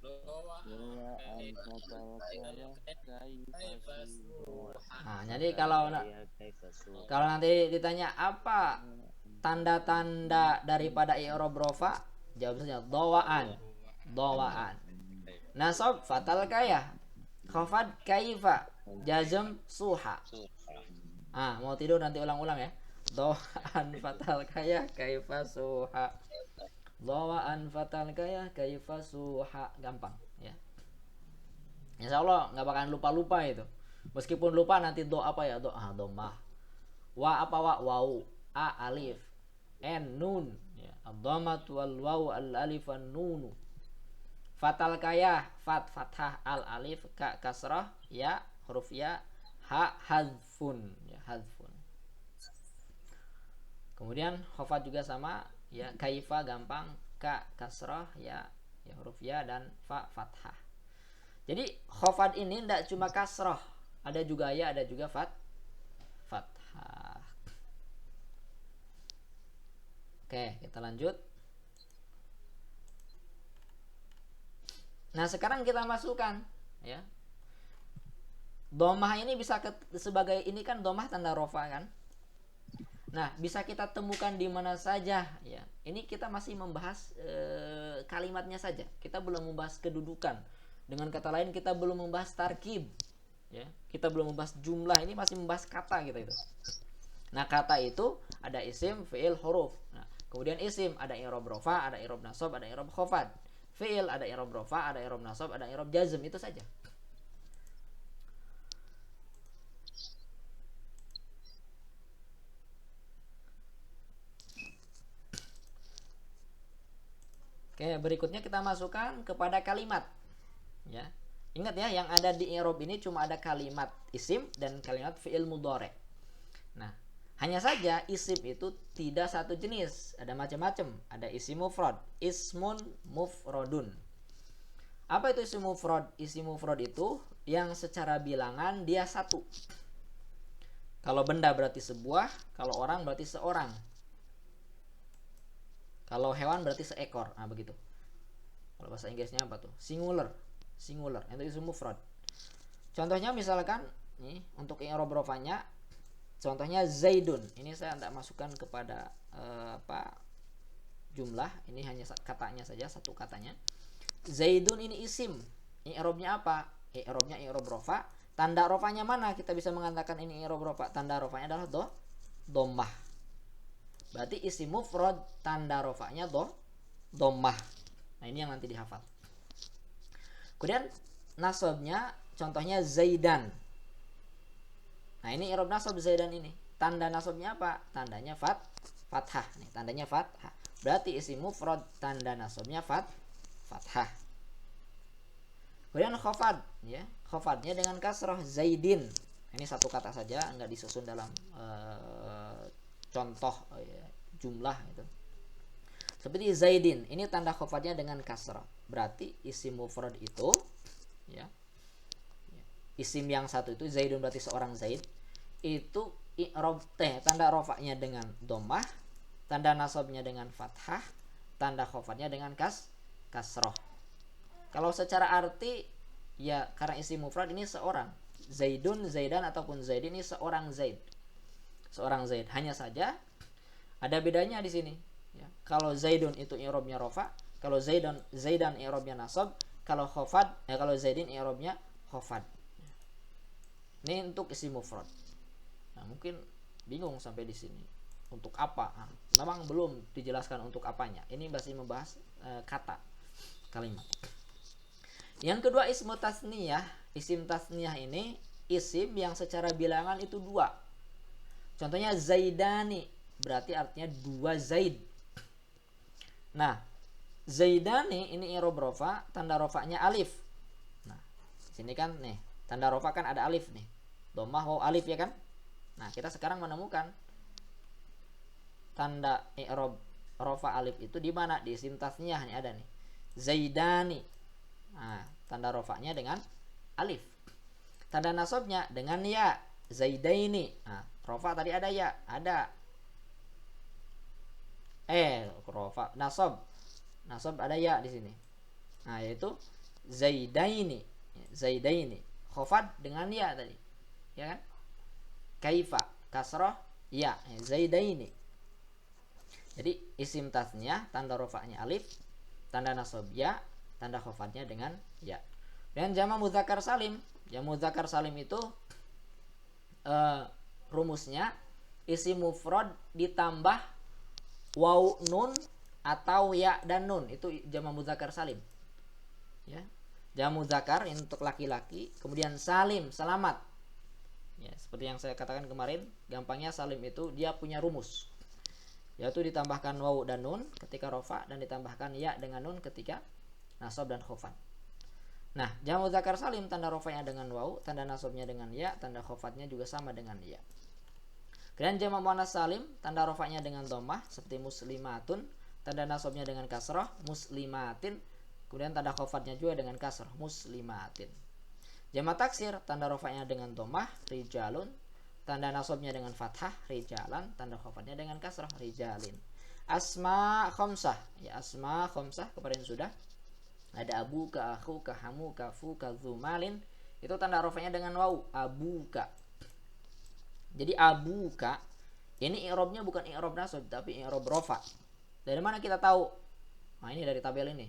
C: Dhawaan fatal kayah kaifa suha.
A: Nah, jadi kalau nanti ditanya apa tanda-tanda daripada i'rab rofa, jawabnya dhawaan. Dhawaan. Nasab fatal kayah. Khafad kaifa, jazm suha. Mau tidur nanti ulang-ulang ya. Dhawaan fatal kayah kaifa suha. Dhawaan fatal kayah kaifa suha. Gampang ya. Insyaallah nggak bakalan lupa-lupa itu. Meskipun lupa nanti do apa ya? Dhammah. Wa apa wa? Wau. A alif. N nun ya. Ad-dhammatu wal wawu al alif an nunu. Fatal kayah, fathah, al alif, ka kasrah, ya, huruf ya, ha hadfun ya, hadfun. Kemudian khafad juga sama ya, kaifa gampang, ka kasrah, ya, huruf ya, dan fa fathah. Jadi khafad ini tidak cuma kasrah, ada juga ya, ada juga fathah. Oke, kita lanjut. Nah, sekarang kita masukkan ya. Dhammah ini bisa sebagai ini kan dhammah tanda rofa kan. Nah, bisa kita temukan di mana saja ya. Ini kita masih membahas kalimatnya saja. Kita belum membahas kedudukan. Dengan kata lain kita belum membahas tarkib ya. Kita belum membahas jumlah, ini masih membahas kata kita itu. Nah, kata itu ada isim, fi'il, huruf. Nah, kemudian isim ada i'rab rofa, ada i'rab nasab, ada i'rab khafad. Fi'il ada i'rab rofa, ada i'rab nasab, ada i'rab jazm, itu saja. Oke, berikutnya kita masukkan kepada kalimat. Ya. Ingat ya, yang ada di i'rab ini cuma ada kalimat isim dan kalimat fi'il mudhari. Nah, hanya saja isim itu tidak satu jenis, ada macam-macam. Ada isim mufrad, ismun mufradun. Apa itu isim mufrad? Isim mufrad itu yang secara bilangan dia satu. Kalau benda berarti sebuah, kalau orang berarti seorang. Kalau hewan berarti seekor. Nah, begitu. Kalau bahasa Inggrisnya apa tuh? Singular. Itu isim mufrad. Contohnya misalkan nih untuk i'rab rofanya, contohnya Zaidun. Ini saya tidak masukkan kepada jumlah, ini hanya katanya saja, satu katanya. Zaidun ini isim. I'rabnya apa? I'rabnya i'rab rofa. Tanda rofanya mana? Kita bisa mengatakan ini i'rab rofa. Tanda rofanya adalah dhammah. Berarti isim mufrad tanda rofanya dhammah. Nah, ini yang nanti dihafal. Kemudian nasabnya contohnya Zaidan. Nah, ini i'rab nasab Zaidan ini. Tanda nasabnya apa? Tandanya fathah. Nih, tandanya fathah. Berarti isim mufrad tanda nasabnya fathah. Kemudian khafad, ya. Khafadnya dengan kasrah Zaidin. Ini satu kata saja, enggak disusun dalam contoh jumlah itu. Seperti Zaidin, ini tanda khafadnya dengan kasrah. Berarti isim mufrad itu, ya, isim yang satu itu Zaidun berarti seorang Zaid. Itu i'rab tanda rofaknya dengan dhammah, tanda nasabnya dengan fathah, tanda khafadnya dengan kasrah. Kalau secara arti, ya karena isim mufrad ini seorang. Zaidun, Zaidan ataupun Zaid ini seorang Zaid. Seorang Zaid. Hanya saja ada bedanya di sini. Ya. Kalau Zaidun itu i'rabnya rofa, kalau Zaidan i'rabnya nasab, kalau Zaidin i'rabnya khafad. Ini untuk isim mufrad. Nah, mungkin bingung sampai di sini. Untuk apa? Nah, memang belum dijelaskan untuk apanya. Ini masih membahas kata, kalimat. Yang kedua ismu tasniyah. Isim tasniyah ini isim yang secara bilangan itu dua. Contohnya Zaidani, berarti artinya dua Zaid. Nah, Zaidani ini i'rab rofa, tanda rofanya alif. Nah, sini kan nih, tanda rofa kan ada alif nih. Dhammah waw alif ya kan? Nah, kita sekarang menemukan tanda i'rab rofa alif itu di mana? Di isim tasniyah nih ada nih. Zaidani. Nah, tanda rofanya dengan alif. Tanda nasabnya dengan ya. Zaidaini. Nah, rofa tadi ada ya, ada. Rofa nasab ada ya di sini. Nah, yaitu Zaidaini. Khafad dengan ya tadi. Ya kan? Kaifa kasrah ya. Zaidaini. Jadi isim tasniyah tanda rofanya alif, tanda nasab ya, tanda khafadnya dengan ya. Dan jamak mudzakkar salim. Jamak mudzakkar salim itu rumusnya isim mufrad ditambah waw nun atau ya dan nun, itu jamak mudzakkar salim. Ya. Jamak mudzakkar untuk laki-laki, kemudian salim, selamat. Ya, seperti yang saya katakan kemarin, gampangnya salim itu dia punya rumus. Yaitu ditambahkan waw dan nun ketika rofa dan ditambahkan ya dengan nun ketika nasab dan khafad. Nah, jamak mudzakkar salim tanda rofanya dengan waw, tanda nasabnya dengan ya, tanda khafadnya juga sama dengan ya. Kemudian jamak muannats salim tanda rofanya dengan dhammah seperti muslimatun, tanda nasabnya dengan kasrah muslimatin, kemudian tanda khafadnya juga dengan kasrah muslimatin. Jamak taksir tanda rofanya dengan dhammah rijalun, tanda nasabnya dengan fathah rijalan, tanda khafadnya dengan kasrah rijalin. Asma khamsah, ya asma khamsah kemarin sudah. Ada abuka, akhuka, hamuka, fuka, zumalin, itu tanda rofanya dengan waw, abuka. Jadi abuka ini i'rabnya bukan i'rab nasab tapi i'rab rofa. Dari mana kita tahu? Nah, ini dari tabel ini.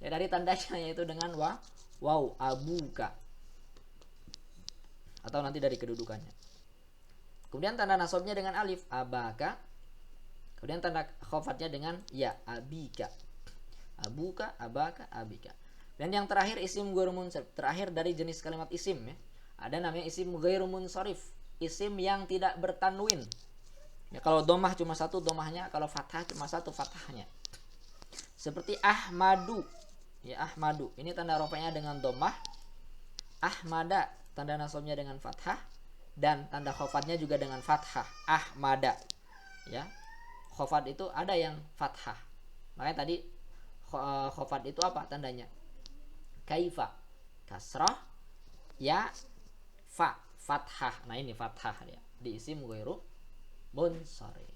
A: Ya dari tandanya yaitu dengan waw, abuka. Atau nanti dari kedudukannya. Kemudian tanda nasabnya dengan alif, abaka. Kemudian tanda khafadnya dengan ya, abika. Abuka, abaka, abika. Dan yang terakhir isim ghairu munsharif, terakhir dari jenis kalimat isim ya. Ada namanya isim ghairu munsharif, isim yang tidak bertanwin. Ya, kalau dhammah cuma satu dhammahnya, kalau fathah cuma satu fathahnya. Seperti Ahmadu. Ya, ahmadu. Ini tanda rofa'nya dengan dhammah. Ahmada tanda nasabnya dengan fathah, dan tanda khafadnya juga dengan fathah. Ahmada. Ya. Khafad itu ada yang fathah. Makanya tadi khafad itu apa tandanya? Kaifa. Kasrah, ya, fa, fathah. Nah, ini fathah dia. Di isim ghairu munsharif.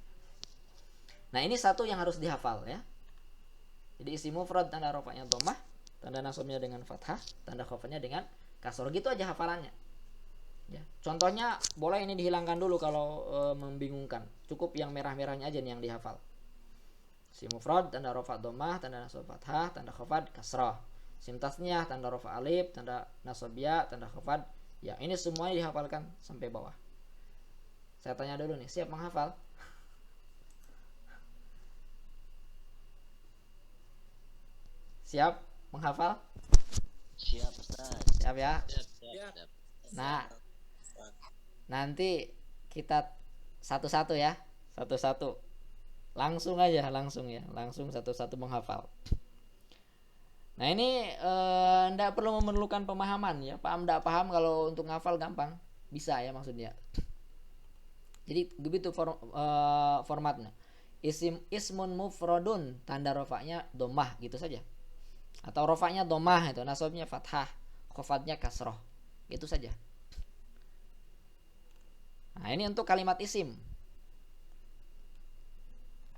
A: Nah, ini satu yang harus dihafal ya. Jadi isim mufrad tanda rofa'nya dhammah, tanda nasabnya dengan fathah, tanda khafadnya dengan kasrah. Gitu aja hafalannya. Ya. Contohnya boleh ini dihilangkan dulu kalau membingungkan. Cukup yang merah-merahnya aja nih yang dihafal. Isim mufrad tanda rofa dhammah, tanda nasab fathah, tanda khafad kasrah. Isim tasniyah tanda rofa alif, tanda nasab ya, tanda khafad ya. Ini semuanya dihafalkan sampai bawah. Saya tanya dulu nih, siap menghafal? Siap menghafal?
C: Siap, Ustaz.
A: Siap ya.
F: Ya.
A: Nah, nanti kita satu-satu ya, satu-satu. Langsung aja, langsung ya, langsung satu-satu menghafal. Nah, ini ndak perlu memerlukan pemahaman ya, paham ndak paham, kalau untuk ngafal gampang, bisa ya maksudnya. Jadi begitu formatnya. Ismun mufradun, tanda rofaknya dhammah gitu saja. Atau rofaknya dhammah itu, nasabnya fathah, khafadnya kasroh. Itu saja. Nah, ini untuk kalimat isim.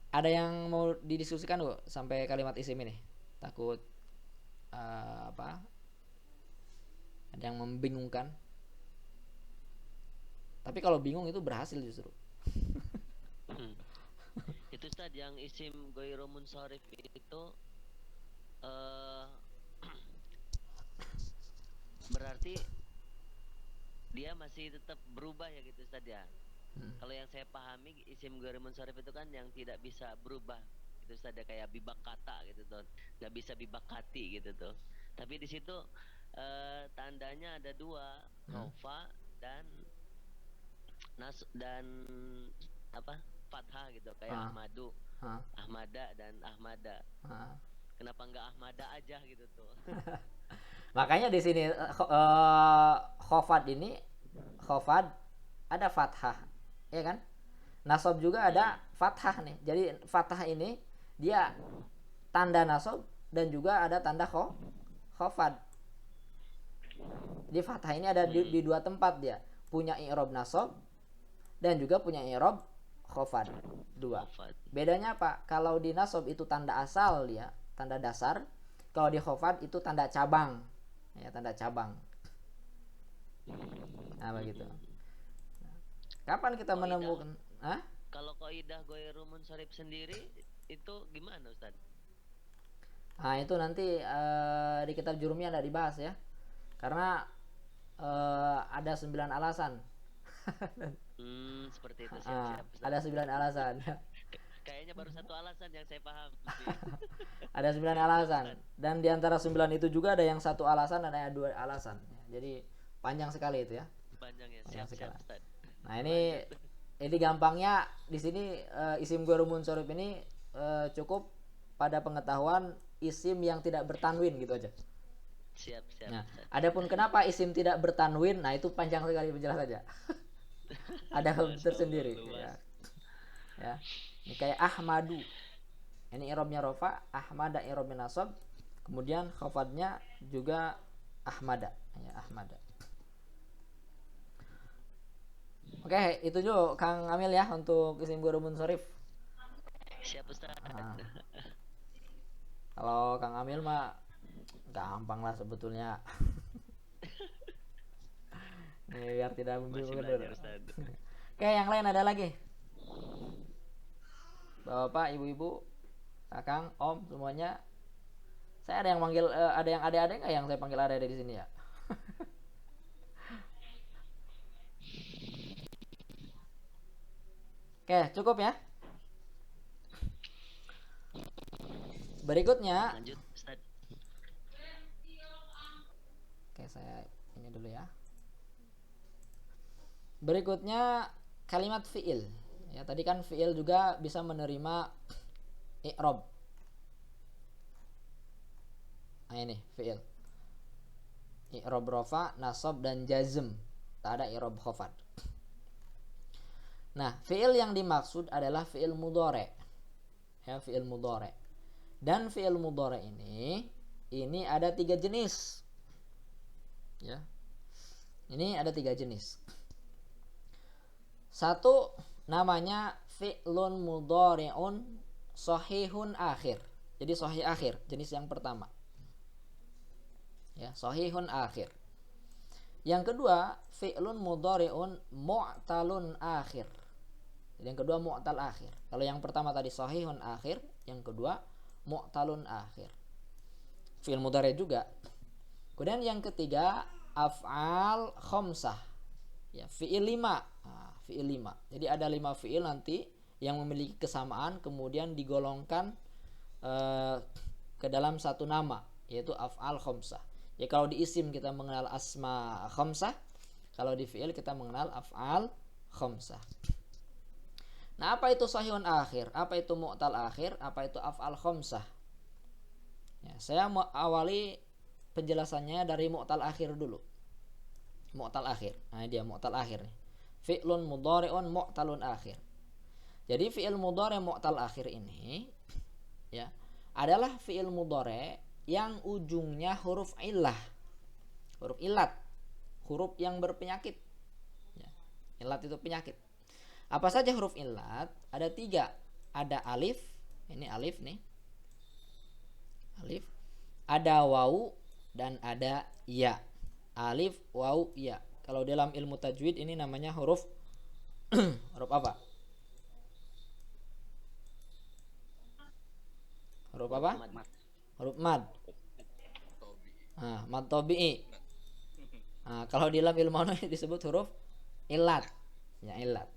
A: Ada yang mau didiskusikan dulu sampai kalimat isim ini? Takut apa? Ada yang membingungkan? Tapi kalau bingung itu berhasil justru.
C: Itu Ustaz yang isim ghairu munsharif itu berarti dia masih tetap berubah ya gitu Ustaz ya. Kalau yang saya pahami isim ghairu munsharif itu kan yang tidak bisa berubah. Itu Ustaz ya, kayak bibak kata gitu tuh. Enggak bisa bibakati gitu tuh. Tapi di situ tandanya ada dua, rofa dan dan apa? Fathah gitu kayak Ahmadu, Ahmada dan Ahmada. Kenapa enggak Ahmada aja gitu tuh?
A: Makanya di sini khafad ini, khafad ada fathah, ya kan? Nasab juga ada fathah nih. Jadi fathah ini dia tanda nasab dan juga ada tanda khafad. Jadi fathah ini ada di dua tempat dia. Punya i'rab nasab dan juga punya i'rab khafad. Dua. Bedanya apa? Kalau di nasab itu tanda asal dia, tanda dasar. Kalau di khafad itu tanda cabang. Ya, tanda cabang. Nah, begitu. Kapan kita menemukan?
C: Kalau kaidah ghairu munsharif sendiri itu gimana Ustaz?
A: Nah, itu nanti di kitab Jurumiyah ada dibahas ya. Karena ada 9 alasan.
C: Seperti itu siap.
A: Ada 9 alasan.
C: Kayaknya baru satu alasan yang saya paham.
A: Ada 9 alasan. Dan di antara 9 itu juga ada yang satu alasan, ada 2 alasan. Jadi panjang sekali itu ya.
C: Panjang ya. Siap Ustaz.
A: Nah, ini gampangnya di sini isim ghairu munsharif ini cukup pada pengetahuan isim yang tidak bertanwin gitu aja.
C: Siap.
A: Nah, adapun kenapa isim tidak bertanwin, nah itu panjang sekali penjelasannya. Ada hal tersendiri ya. Ini kayak Ahmadu. Ini i'rabnya rafa, Ahmada i'rabnya nasab, kemudian khafadnya juga Ahmada, ya Ahmada. Oke, itu dulu Kang Amil ya untuk isim ghairu munsharif.
C: Siap Ustaz.
A: Kalau Kang Amil mah gampang lah sebetulnya. Nih, biar tidak membingungkan dulu. Oke, yang lain ada lagi? Bapak, ibu-ibu, kakang, om, semuanya. Saya ada yang manggil, ada yang ada-ada nggak yang saya panggil ada di sini ya? Oke, cukup ya. Berikutnya.
C: Lanjut Ustaz.
A: Oke, saya ini dulu ya. Berikutnya kalimat fi'il. Ya, tadi kan fi'il juga bisa menerima i'rab. Nah, ini fi'il. I'rab rafa, nasab dan jazm. Tak ada i'rab khafad. Nah, fi'il yang dimaksud adalah fi'il mudhari'. Ya, fi'il mudhari'. Dan fi'il mudhari' ini ada 3 jenis. Ya. Ini ada 3 jenis. Satu namanya fi'lun mudhari'un sahihun akhir. Jadi sahih akhir, jenis yang pertama. Ya, sahihun akhir. Yang kedua, fi'lun mudhari'un mu'talun akhir. Jadi yang kedua mu'tal akhir. Kalau yang pertama tadi sahihun akhir, yang kedua mu'talun akhir. Fi'il mudhari' juga. Kemudian yang ketiga af'al khamsah. Ya, fi'il 5. Nah, fi'il 5. Jadi ada 5 fi'il nanti yang memiliki kesamaan kemudian digolongkan ke dalam satu nama, yaitu af'al khamsah. Ya, kalau di isim kita mengenal asma khamsah, kalau di fi'il kita mengenal af'al khamsah. Nah, apa itu sahihun akhir? Apa itu mu'tal akhir? Apa itu af'al khamsah? Ya, saya mau awali penjelasannya dari mu'tal akhir dulu. Mu'tal akhir. Nah, dia mu'tal akhir nih. Fi'lun mudhari'un mu'talun akhir. Jadi fi'il mudhari' mu'tal akhir ini ya adalah fi'il mudhari' yang ujungnya huruf illah, huruf ilat, huruf yang berpenyakit. Ya, ilat itu penyakit. Apa saja huruf ilat? Ada 3. Ada alif, ini alif nih, alif. Ada wawu dan ada ya. Alif, wawu, ya. Kalau dalam ilmu tajwid ini namanya huruf huruf apa? Huruf apa? Huruf mad. Nah, mad tabi'i. Nah, kalau di dalam ilmu ini disebut huruf ilat. Ya, ilat.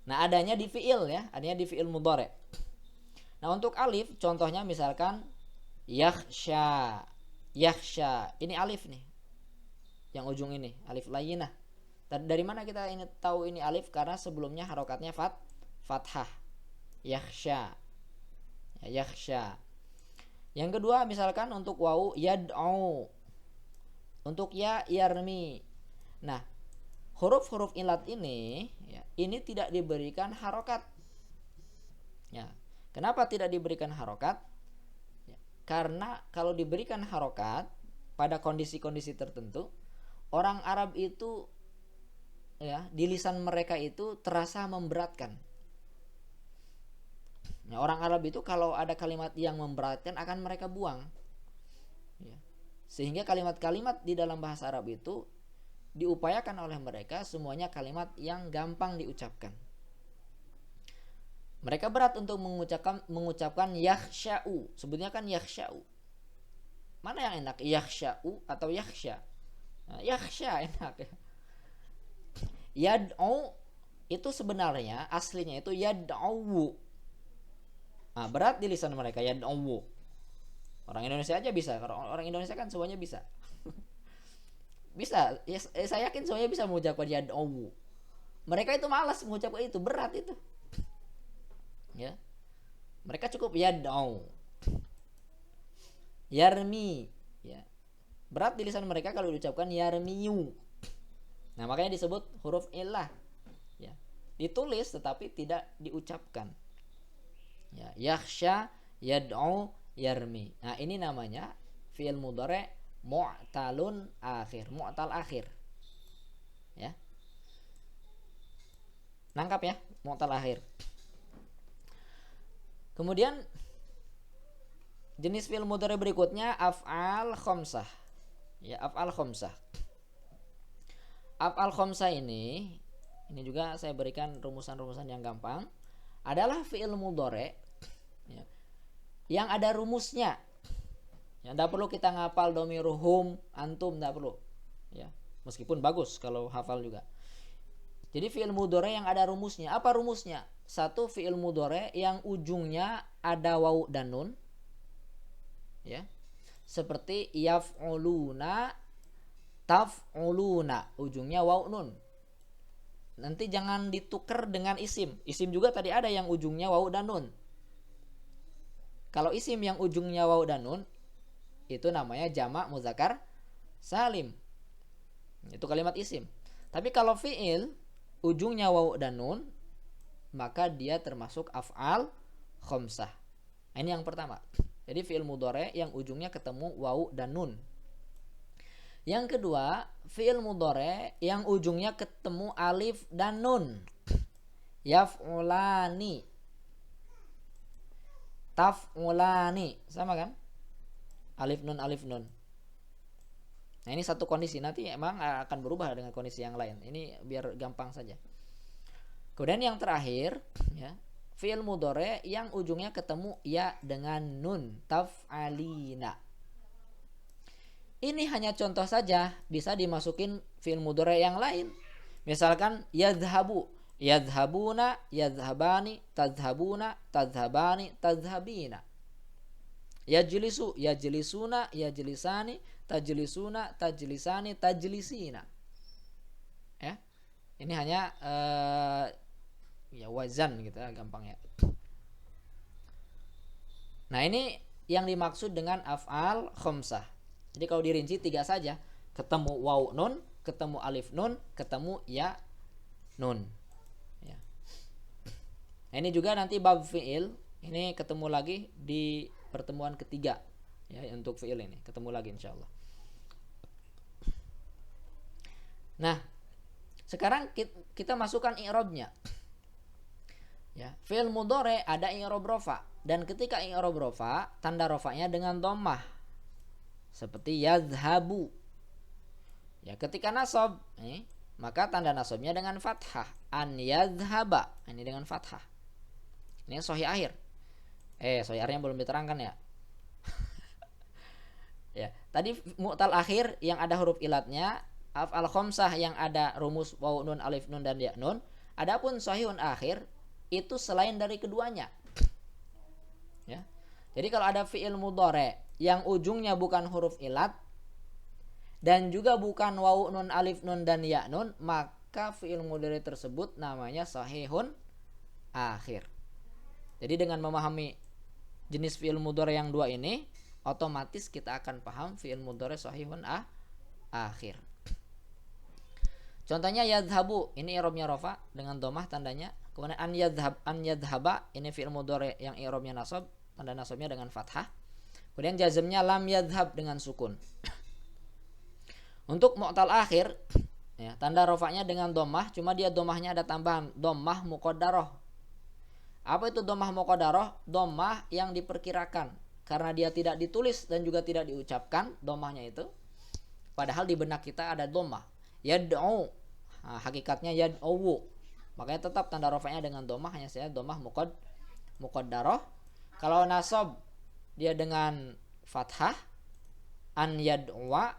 A: Nah, adanya di fi'il ya, adanya di fi'il mudhari'. Nah, untuk alif contohnya misalkan yakhsha. Yakhsha. Ini alif nih. Yang ujung ini, alif layyinah. Dari mana kita ini tahu ini alif? Karena sebelumnya harokatnya fathah. Yakhsha. Ya, yakhsha. Yang kedua misalkan untuk wawu yad'u. Untuk ya yarmi. Nah, huruf-huruf ilat ini ya, ini tidak diberikan harokat. Ya. Kenapa tidak diberikan harokat? Ya, karena kalau diberikan harokat pada kondisi-kondisi tertentu, orang Arab itu ya, di lisan mereka itu terasa memberatkan. Nah, orang Arab itu kalau ada kalimat yang memberatkan akan mereka buang. Ya. Sehingga kalimat-kalimat di dalam bahasa Arab itu diupayakan oleh mereka semuanya kalimat yang gampang diucapkan. Mereka berat untuk mengucapkan yakhsha'u. Sebutnya kan yakhsha'u. Mana yang enak? Yakhsha'u atau yakhsha? Nah, yakhsha enak ya. Yad'u itu sebenarnya aslinya itu yad'u. Nah, berat di lisan mereka yad'u. Orang Indonesia aja bisa. Orang Indonesia kan semuanya bisa. Bisa. Ya, saya yakin semuanya bisa mengucapkan yad'u. Mereka itu malas mengucapkan itu, berat itu. Ya. Mereka cukup yad'u. Yarmi, ya. Berat di lisan mereka kalau diucapkan yarmiyu. Nah, makanya disebut huruf illah. Ya. Ditulis tetapi tidak diucapkan. Ya, yakhsha, yad'u, yarmi. Nah, ini namanya fi'il mudhari' mu'talun akhir, mu'tal akhir. Ya. Nangkap ya, mu'tal akhir. Kemudian jenis fi'il mudhari' berikutnya af'al khamsah. Ya, af'al khamsah. Af'al khamsah ini juga saya berikan rumusan-rumusan yang gampang. Adalah fi'il mudhari' ya, yang ada rumusnya. Ya, tidak perlu kita ngapal domiruhum, antum, tidak perlu. Ya, meskipun bagus kalau hafal juga. Jadi fi'il mudhari' yang ada rumusnya. Apa rumusnya? Satu, fi'il mudhari' yang ujungnya ada wawu dan nun. Ya. Seperti yaf'uluna, taf'uluna, ujungnya wawu nun. Nanti jangan ditukar dengan isim. Isim juga tadi ada yang ujungnya wawu dan nun. Kalau isim yang ujungnya wawu dan nun, itu namanya jamak muzakkar salim. Itu kalimat isim. Tapi kalau fi'il ujungnya wawu dan nun, maka dia termasuk af'al khamsah. Ini yang pertama. Jadi fi'il mudhari yang ujungnya ketemu wawu dan nun. Yang kedua, fi'il mudhari yang ujungnya ketemu alif dan nun. Yaf'ulani, taf'ulani, sama kan? Alif nun alif nun. Nah, ini satu kondisi, nanti emang akan berubah dengan kondisi yang lain. Ini biar gampang saja. Kemudian yang terakhir, ya, fi'il mudhari yang ujungnya ketemu ya dengan nun, taf'alina. Ini hanya contoh saja, bisa dimasukin fi'il mudhari yang lain. Misalkan yadhhabu, yadhhabuna, yadhhabani, tadhhabuna, tadhhabani, tadhhabina. Yajlisu, yajlisuna, yajlisani, tajlisuna, tajlisani, tajlisina. Ya. Ini hanya ya wazan gitu ya, gampangnya. Nah, ini yang dimaksud dengan af'al khamsah. Jadi kalau dirinci 3 saja, ketemu waw nun, ketemu alif nun, ketemu ya nun. Ya. Nah, ini juga nanti bab fi'il, ini ketemu lagi di pertemuan ketiga, ya, untuk fi'il ini ketemu lagi insyaallah. Nah, sekarang kita masukkan i'rabnya. Ya, fi'il mudhari ada i'rab rafa, dan ketika i'rab rafa tanda rafanya dengan dhammah. Seperti yadhhabu. Ya, ketika nasab, maka tanda nasabnya dengan fathah. An yadhhaba, ini dengan fathah. Ini sahih akhir. Sahih akhirnya belum diterangkan ya. Ya, tadi mu'tal akhir yang ada huruf ilatnya, af'al khamsah yang ada rumus waw nun alif nun dan ya nun. Adapun sahihun akhir itu selain dari keduanya. Ya. Jadi kalau ada fi'il mudhari yang ujungnya bukan huruf ilat dan juga bukan waw nun alif nun dan ya nun, maka fi'il mudhari tersebut namanya sahihun akhir. Jadi dengan memahami jenis fi'il mudhari yang dua ini, otomatis kita akan paham fi'il mudhari sahihun akhir. Contohnya yadhhabu, ini i'rabnya rafa dengan dhammah tandanya. Kemudian an yadhhaba, ini fi'il mudhari yang i'rabnya nasab, tanda nasabnya dengan fathah. Kemudian jazmnya lam yadhhab dengan sukun. Untuk mu'tal akhir, ya, tanda rafa'nya dengan dhammah, cuma dia dhammahnya ada tambahan dhammah muqaddarah. Apa itu dhammah muqaddarah? Dhammah yang diperkirakan, karena dia tidak ditulis dan juga tidak diucapkan dhammahnya itu. Padahal di benak kita ada dhammah. Yad'u, nah, hakikatnya yad'u. Makanya tetap tanda rafa'nya dengan dhammah, hanya saja dhammah muqaddarah. Kalau nasab dia dengan fathah, an yad'wa,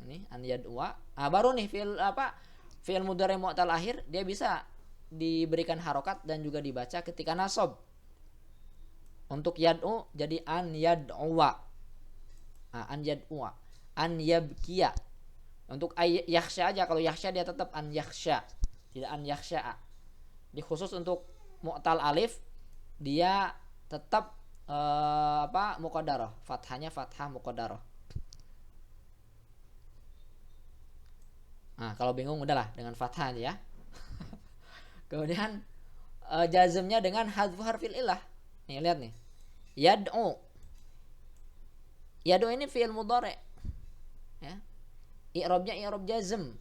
A: ini an yad'wa. Baru nih fi'il mudhari mu'tal akhir dia bisa diberikan harokat dan juga dibaca ketika nasab. Untuk yad'u jadi an yad'wa. An yad'wa, an yabkiya. Untuk yakhsha aja, kalau yakhsha dia tetap an yakhsha, tidak an yakhsha. Di khusus untuk mu'tal alif dia tetap muqaddarah, fathahnya fathah muqaddarah. Nah, kalau bingung udahlah dengan fathah aja ya. Kemudian jazmnya dengan hadfu harfil illah. Nih lihat nih. Yad'u. Yad'u ini fi'il mudhari. Ya. I'rabnya i'rab jazm.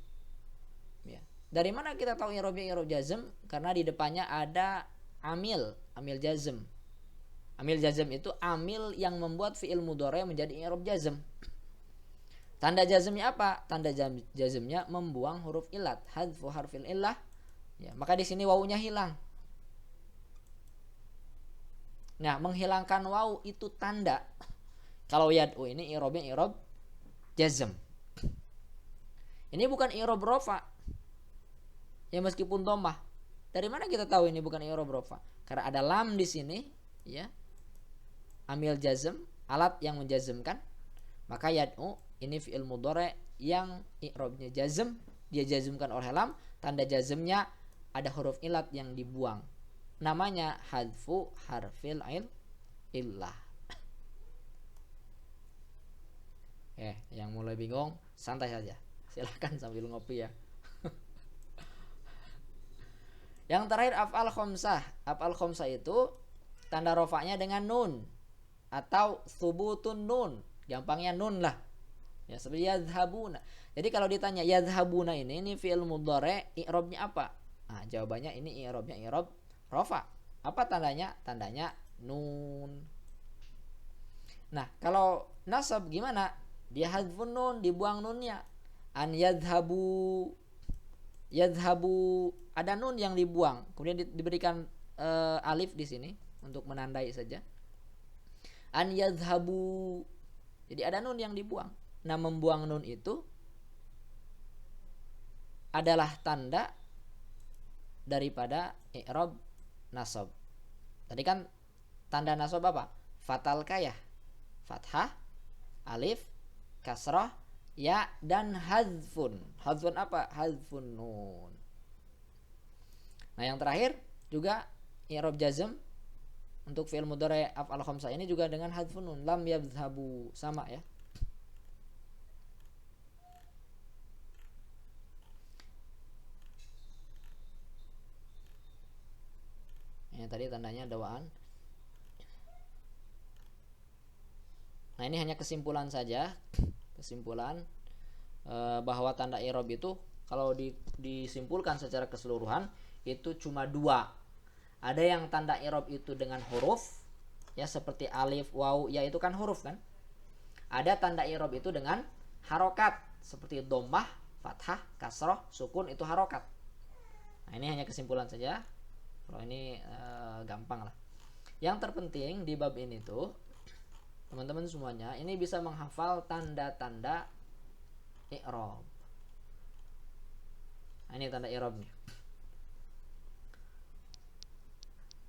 A: Ya. Dari mana kita tahu i'rabnya i'rab jazm? Karena di depannya ada amil jazm. Amil jazm itu amil yang membuat fi'il mudhari menjadi i'rab jazm. Tanda jazmnya apa? Tanda jazmnya membuang huruf ilat, hadfu harfil illah. Ya, maka di sini wawunya hilang. Nah, menghilangkan wawu itu tanda. Kalau yad'u ini i'rabnya i'rab jazm. Ini bukan i'rab rafa. Ya, meskipun dhammah. Dari mana kita tahu ini bukan i'rab rafa? Karena ada lam di sini, ya. Amil jazm, alat yang menjazmkan. Maka yad'u ini fi'il mudhari yang i'rabnya jazm, dia jazmkan oleh lam, tanda jazmnya ada huruf ilat yang dibuang. Namanya hadfu harfil illah. Yang mulai bingung santai saja, silahkan sambil ngopi ya. Yang terakhir af'al khomsah. Af'al khomsah itu tanda rofaknya dengan nun atau subutun nun, gampangnya nun lah ya, seperti yadhabuna. Jadi kalau ditanya yadhabuna ini fi'il mudhari, i'rabnya apa? Nah, jawabannya ini i'rabnya i'rab rofa. Apa tandanya? Tandanya nun. Nah, kalau nasab gimana? Dia hadfun nun, dibuang nunnya. An yadhabu, yadhabu, ada nun yang dibuang, kemudian diberikan alif di sini untuk menandai saja. An yadhabu, jadi ada nun yang dibuang. Nah, membuang nun itu adalah tanda daripada i'rab nasab. Tadi kan tanda nasab apa? Fatal kayah, fathah, alif, kasrah, ya, dan hadfun. Hadfun apa? Hadfun nun. Nah, yang terakhir juga i'rab jazm untuk fi'il mudhari af'al khamsah ini juga dengan hadfun nun, lam yadhhabu, sama ya. Ini tadi tandanya dawaan. Nah, ini hanya kesimpulan saja. Kesimpulan bahwa tanda i'rab itu kalau disimpulkan secara keseluruhan itu cuma dua. Ada yang tanda i'rab itu dengan huruf ya, seperti alif, waw, ya itu kan huruf kan. Ada tanda i'rab itu dengan harokat seperti dhammah, fathah, kasrah, sukun, itu harokat. Nah, ini hanya kesimpulan saja. Kalau ini gampang lah. Yang terpenting di bab ini tuh teman-teman semuanya ini bisa menghafal tanda-tanda i'rab. Nah, ini tanda i'rabnya.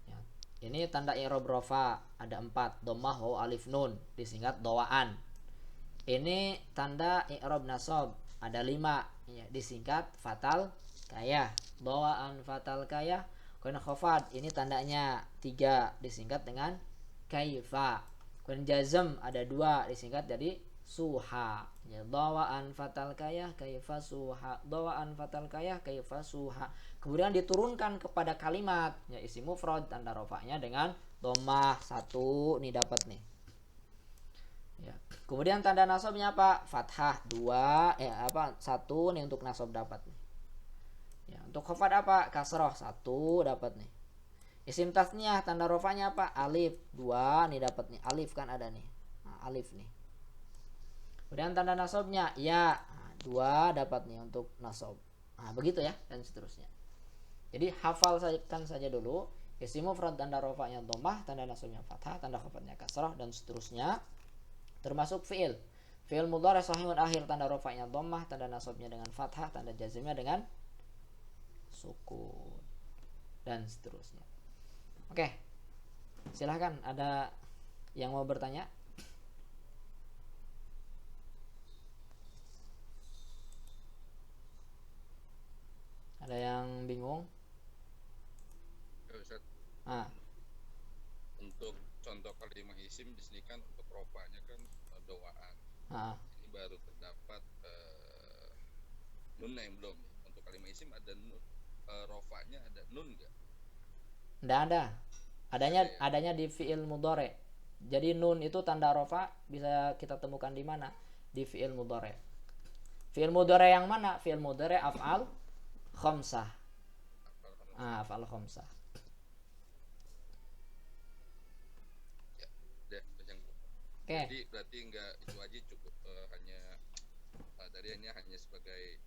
A: Ya, ini tanda i'rab rofa ada 4, dhammah, waw, alif, nun, disingkat dawaan. Ini tanda i'rab nasab ada 5, ya, disingkat fatal kayah, dawaan, fatal kayah. Kemudian khafad ini tandanya 3, disingkat dengan kaifa. Kemudian jazm ada 2, disingkat jadi suha. Ya, dawaan fatal kayah, kaifa suha. Dawaan fatal kayah, kaifa suha. Kemudian diturunkan kepada kalimat, ya, isim mufrad, tanda rofaknya dengan dhammah 1, nih dapat nih. Ya. Kemudian tanda nasabnya apa? Fathah 2, 1 nih untuk nasab dapat nih. Ya, untuk khafad apa? Kasroh 1 dapat nih. Isim tasniyah tanda rofanya apa? Alif 2 nih dapat nih. Alif kan ada nih. Nah, alif nih. Kemudian tanda nasabnya ya 2 dapat nih untuk nasab. Nah, begitu ya, dan seterusnya. Jadi hafalkan saja dulu. Isim mufrad tanda rofanya dhammah, tanda nasabnya fathah, tanda khafadnya kasroh, dan seterusnya. Termasuk fi'il. Fi'il mudhari shahihun akhir tanda rofanya dhammah, tanda nasabnya dengan fathah, tanda jazmnya dengan sukun, dan seterusnya. Oke, silahkan, ada yang mau bertanya? Ada yang bingung?
B: Ya, Ustaz.
A: Ah,
B: Untuk contoh kalimat isim di sini kan untuk rofanya kan doaan.
A: ah.
B: Ini baru terdapat nun yang belum. Untuk kalimat isim ada nun, rofanya ada nun enggak?
A: Nggak ada. Adanya di fi'il mudhari. Jadi nun itu tanda rofa bisa kita temukan di mana? Di fi'il mudhari. Fi'il mudhari yang mana? Fi'il mudhari af'al khamsah. Af'al khamsah.
B: Ya, yang
A: Oke.
B: Jadi berarti enggak itu aja cukup, hanya tadi hanya sebagai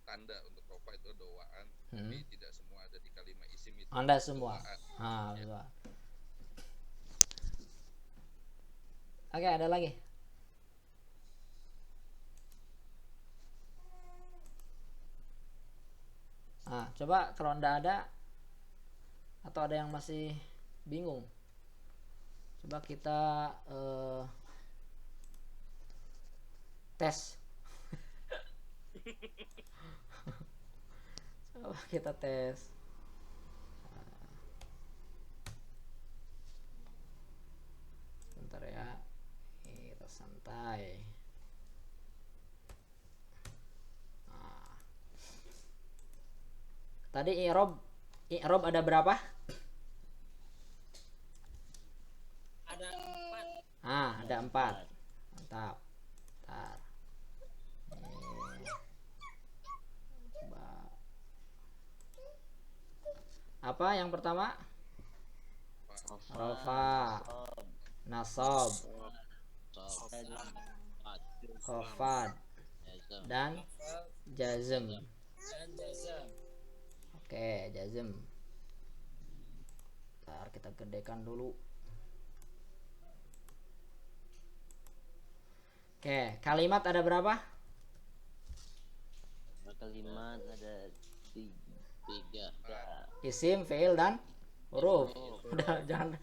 B: tanda untuk rofa itu doaan, tapi tidak semua ada di kalimat isim itu.
A: Anda semua.
B: Doaan.
A: Betul. Oke, ada lagi? Coba kalau Anda ada atau ada yang masih bingung, coba kita tes. Coba kita tes. Bentar ya, kita santai. tadi i'rob ada berapa?
F: Ada 4.
A: Ada 4. Mantap. Bentar. Coba. Apa yang pertama? Rafa, nasab, khafad, dan jazm. Oke, jazm. Ntar kita gedekan dulu. Oke, kalimat ada berapa?
C: Kalimat ada 3.
A: Isim, fi'il, dan huruf. Udah, jangan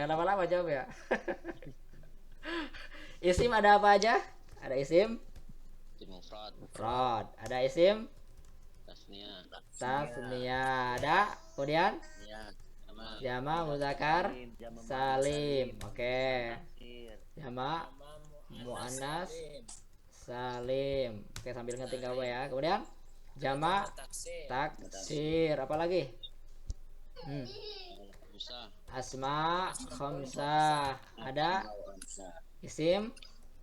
A: lama-lama jawab ya. Isim ada apa aja? Ada isim mufrad, ada isim tasniyah, ada kemudian jama muzakkar salim. Oke. Jama muannas salim. Oke, sambil ngetik apa ya. Kemudian jama taksir. Apa lagi? Asma khamsah. Ada isim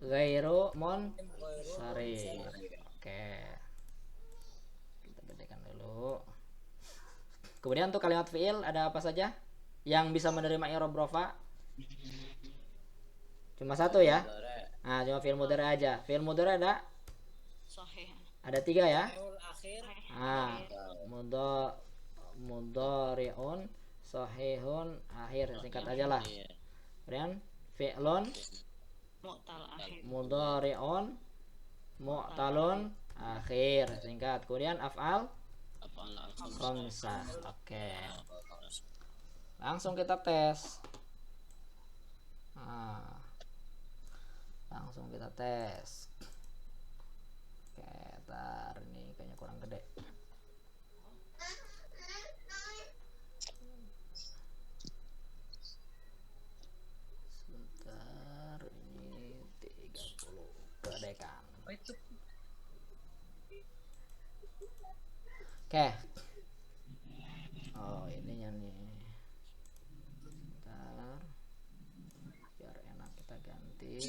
A: ghairu munsharif. Oke. Kita gedekan dulu. Kemudian untuk kalimat fi'il ada apa saja yang bisa menerima i'rab rafa? Cuma satu ya. Nah, cuma fi'il mudhari aja. Fi'il mudhari ada? Ada 3 ya. Mudhari'un sahihun akhir, singkat aja lah. Kemudian fi'lun mudhari'un mu'talun akhir, singkat. Kemudian af'al khamsah. Oke. Langsung kita tes. Langsung kita tes. Oke, ntar ini kayaknya kurang gede. Sebentar, ini 30 gedekan. Oke. Oh, ininya nih. Sebentar. Biar enak kita ganti.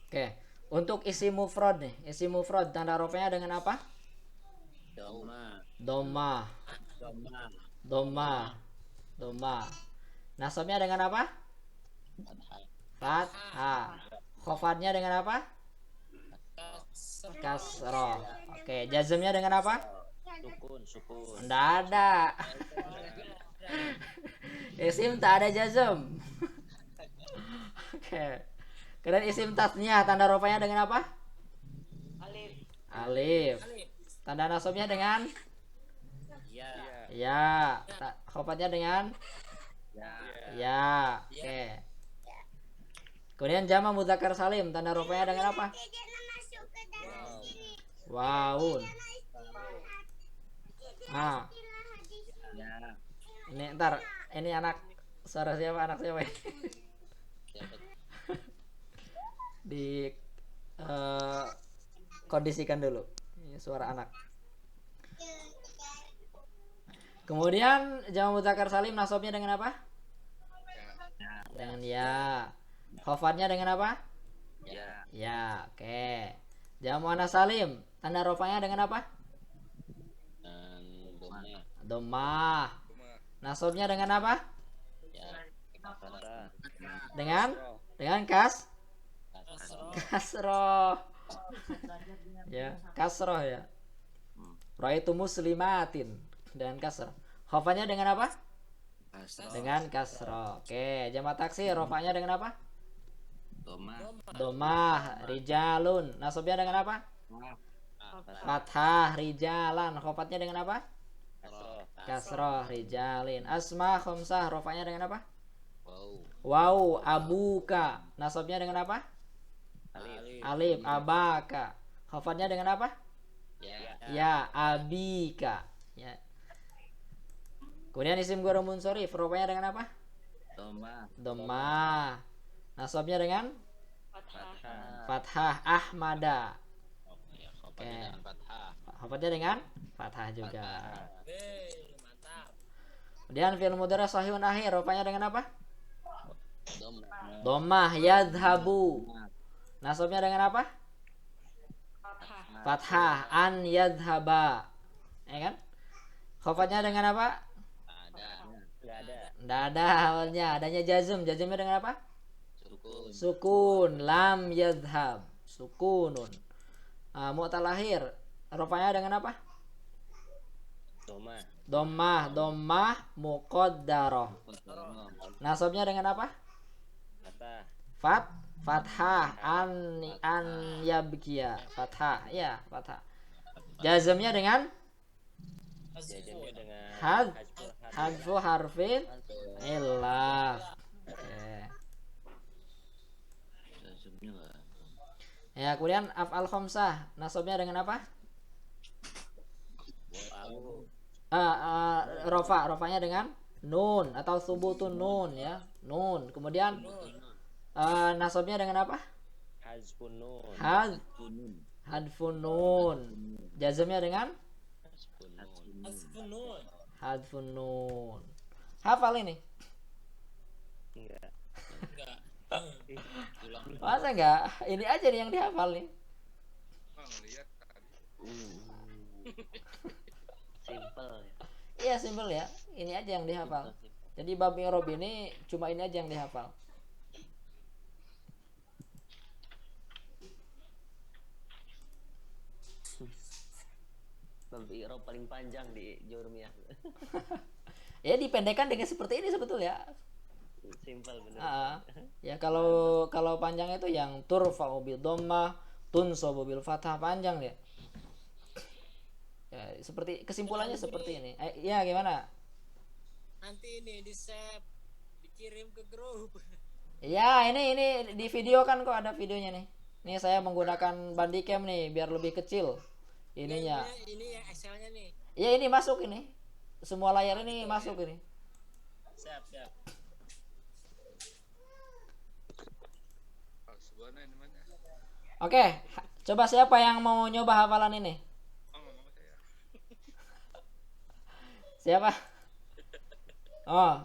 A: Oke, untuk isi mufrad nih, isi mufrad tanda rofanya dengan apa? Doma. Nasabnya dengan apa? Fathah. Khafadnya dengan apa? Kasroh. Oke, jazmnya dengan apa?
C: Sukun.
A: Nggak ada. Isim tak ada jazm. Oke. Kemudian isim tasniyah tanda rofanya dengan apa? Alif. Tanda nasabnya dengan ya. Khafadnya dengan ya. Oke. Kemudian jama mudzakkar salim tanda rofanya dengan apa? Waun. Ini ntar, ini anak suara siapa? Anak siapa? Di kondisikan dulu. Ini suara anak. Kemudian jama mudzakkar salim nasabnya dengan apa? Dengan ya. Khafadnya dengan apa? Ya. Oke. Jama muannas salim tanda rofanya dengan apa? Dhammah. Nasabnya dengan apa? Dengan kasroh. Ya, kasroh ya. Ra'aitu muslimatin dengan kasroh. Khafadnya dengan apa? Dengan kasroh. Oke, jamak taksir rofanya dengan apa? Dhammah. Rijalun. Nasabnya dengan apa? Fathah. Rijalan. Khafadnya dengan apa? Kasroh. Rijalin. Asma khamsah rofanya dengan apa? Wow. Abuka. Nasabnya dengan apa? Alif. Abaka. Khafadnya dengan apa? Ya, abika. Ya. Kemudian isim ghairul munsharif, rofanya dengan apa? Dhamma. Nasabnya dengan fathah. Ahmada. Oke. Khafadnya dengan fathah juga.
F: Mantap.
A: Kemudian fi'il mudhari shahihun akhir, rofanya dengan apa? Dhammah. Yadhhabu. Nasabnya dengan apa? Fathah. An yadhhaba. Ya kan? Khafadnya dengan apa? Nggak ada awalnya. Adanya jazm. Jazmnya dengan apa? Sukun. Lam yadhhab. Sukunun. Mu'tal akhir, rofanya dengan apa? Dhammah muqaddarah. Nasabnya dengan apa? Fathah. An yabkiya. Fathah. Ya, fathah. Jazmnya dengan hadfu harfin illah. Ya, kemudian af'al khamsah, nasabnya dengan apa? Rofanya dengan nun atau subutun nun ya, nun. Kemudian nasabnya dengan apa? Hadfun nun. Jazmnya dengan hadfun nun. Hafal ini?
F: Enggak.
A: Masa enggak? Ini aja nih yang dihafal nih.
B: Lihat
D: Simple.
A: Iya, simple ya. Ini aja yang dihafal. Jadi bab i'rab ini cuma ini aja yang dihafal.
D: Bab i'rab paling panjang di Jurmiyah.
A: Ya dipendekkan dengan seperti ini sebetulnya.
D: Simple bener.
A: Ya kalau panjang itu yang turfa'u bil dhammah, tunsabu bil fathah, panjang ya. Ya seperti kesimpulannya seperti ini. Ya gimana?
F: Nanti ini di save, dikirim ke grup.
A: Ya ini di video kan, kok ada videonya nih. Ini saya menggunakan Bandicam nih biar lebih kecil ininya.
F: Ini yang Excel-nya nih.
A: Ya ini masuk ini. Semua layar ini masuk ini.
F: Siap.
A: Oke, coba siapa yang mau nyoba hafalan ini? Siapa? Oh,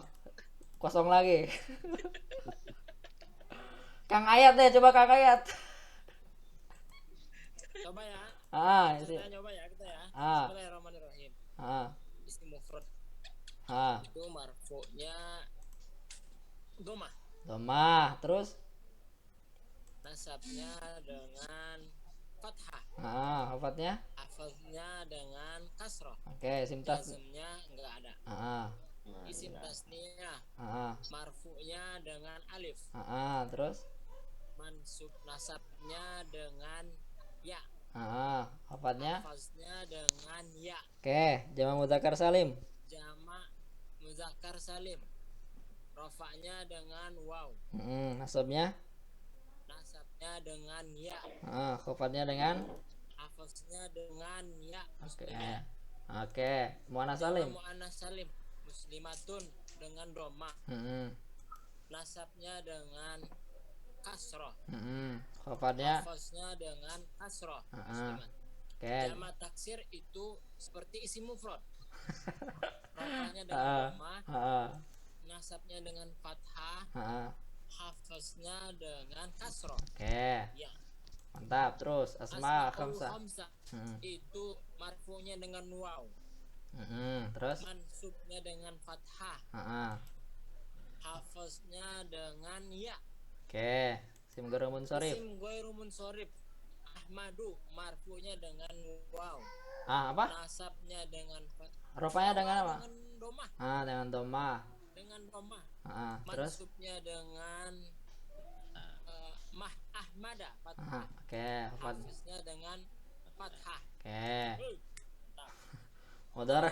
A: kosong lagi. Kang Ayat deh, coba Kang Ayat.
F: Coba ya.
A: Kita
F: nyoba ya kita ya. Bismillahirrahmanirrahim. Isim mufrad. Itu marfu'nya dhammah. Terus nasabnya dengan fathah.
A: Hafadznya
F: dengan kasroh.
A: Oke, isim
F: Jazmnya enggak ada. Isim tasniyah. Marfu'nya dengan alif.
A: Terus
F: mansub nasabnya dengan ya.
A: Hafadznya
F: dengan ya.
A: Oke, jamak mudzakkar salim.
F: Jamak mudzakkar salim. Rofa'nya dengan waw.
A: Nasabnya
F: dengan ya.
A: Khafadnya dengan
F: Hafaznya dengan ya.
A: Oke. Muannas salim.
F: Muannas salim muslimatun dengan dhammah. Nasabnya dengan kasroh.
A: Khafadnya
F: dengan kasroh.
A: Oke.
F: Jamak taksir itu seperti isim mufrad. Rofa'nya dengan dhammah. Nasabnya dengan fathah. Hafaznya dengan kasroh.
A: Oke.
F: Ya.
A: Mantap. Terus asma khamsah.
F: Itu marfu'nya dengan waw.
A: Terus
F: mansubnya dengan fathah. Hafaznya dengan ya.
A: Oke. Isim ghairul munsharif.
F: Isim ghairul munsharif. Ahmadu marfu'nya dengan waw.
A: Apa?
F: Nasabnya dengan fathah.
A: Rofanya dengan apa?
F: Dengan dhammah.
A: Dengan dhammah.
F: Terus mansubnya dengan ahmada fathah. Hafiznya dengan fathah.
A: Mudhari.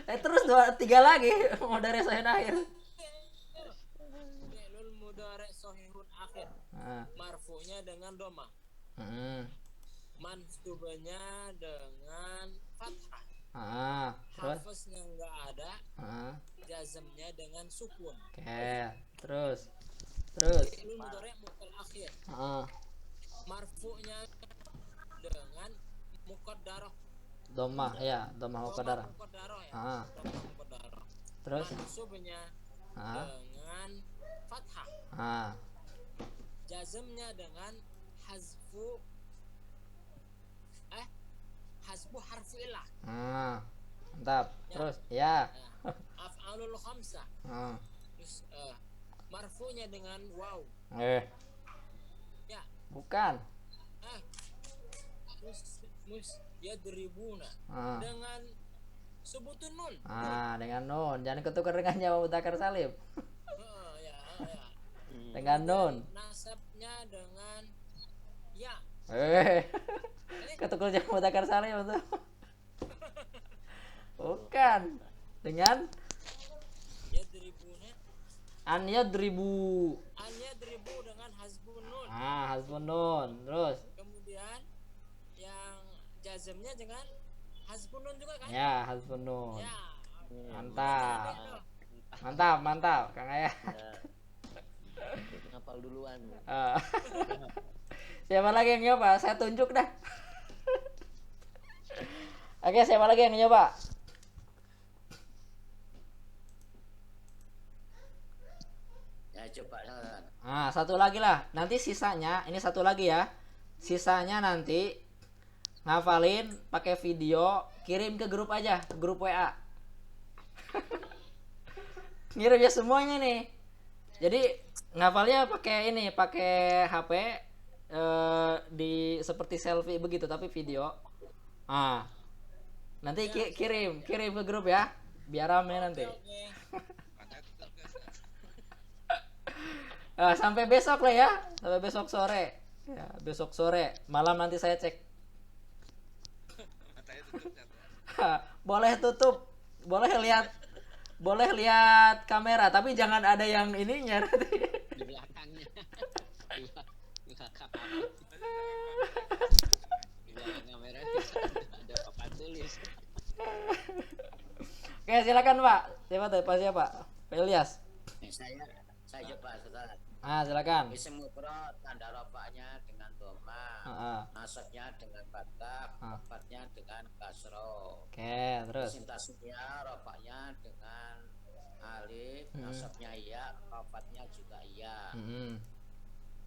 A: Terus 3 lagi. Mudhari sahihun akhir.
F: Fi'lul mudhari sahihun akhir. Marfu'nya dengan dhammah. mansubnya dengan fathah.
A: Terus?
F: Hafaznya nggak ada. Jazmnya dengan sukun.
A: Oke, terus.
F: Fi'lun mudhari' mutal akhir. Marfu'nya dengan muqaddarah.
A: Dhammah ya, dhammah muqaddarah.
F: Ya. Dhammah muqaddarah. Terus? Mansubnya dengan fathah. Jazmnya dengan hazfu harfu ilah.
A: Mantap. Terus ya.
F: Af'alul khamsah. Terus marfu'nya dengan waw. Ya.
A: Bukan.
F: Terus yadribuna dengan subutun nun.
A: Dengan nun. Jangan ketukar dengan jamak mudzakkar salim.
F: Ya.
A: Dengan nun.
F: Nasabnya dengan ya.
A: Ketukar jamak mudzakkar salim itu. Bukan. Dengan
F: yadribuna.
A: An yadribu
F: dengan hasbun nun.
A: Hasbun nun. Terus
F: Kemudian yang jazmnya dengan hasbun nun juga kan?
A: ya, hasbun nun.
F: Ya.
A: Mantap Kang Ayah.
C: Ngapal duluan.
A: Siapa lagi yang nyoba? Saya tunjuk dah. Oke, siapa lagi yang nyoba?
C: Ya coba.
A: Satu lagi lah. Nanti sisanya, ini satu lagi ya. Sisanya nanti ngafalin pakai video, kirim ke grup aja, grup WA. Ngirim ya semuanya nih. Jadi ngafalnya pakai ini, pakai HP di seperti selfie begitu tapi video. Nanti kirim ke grup ya, biar rame nanti. Sampai besok lah ya, sampai besok sore. Ya, besok sore, malam nanti saya cek. Boleh tutup, boleh lihat kamera, tapi jangan ada yang ininya nanti.
C: Di belakangnya. Di belakang kamera ada papan tulis.
A: Oke, silakan Pak. Siapa tuh? Pak Ilyas.
C: Saya coba Ustaz.
A: Silakan.
C: Isim mufrad tanda rafa'nya dengan dhamma. Nasabnya dengan fathah, khafadnya dengan kasroh.
A: Oke, terus.
C: Isim tasniah rafa'nya dengan alif, nasabnya ya, khafadnya juga ya.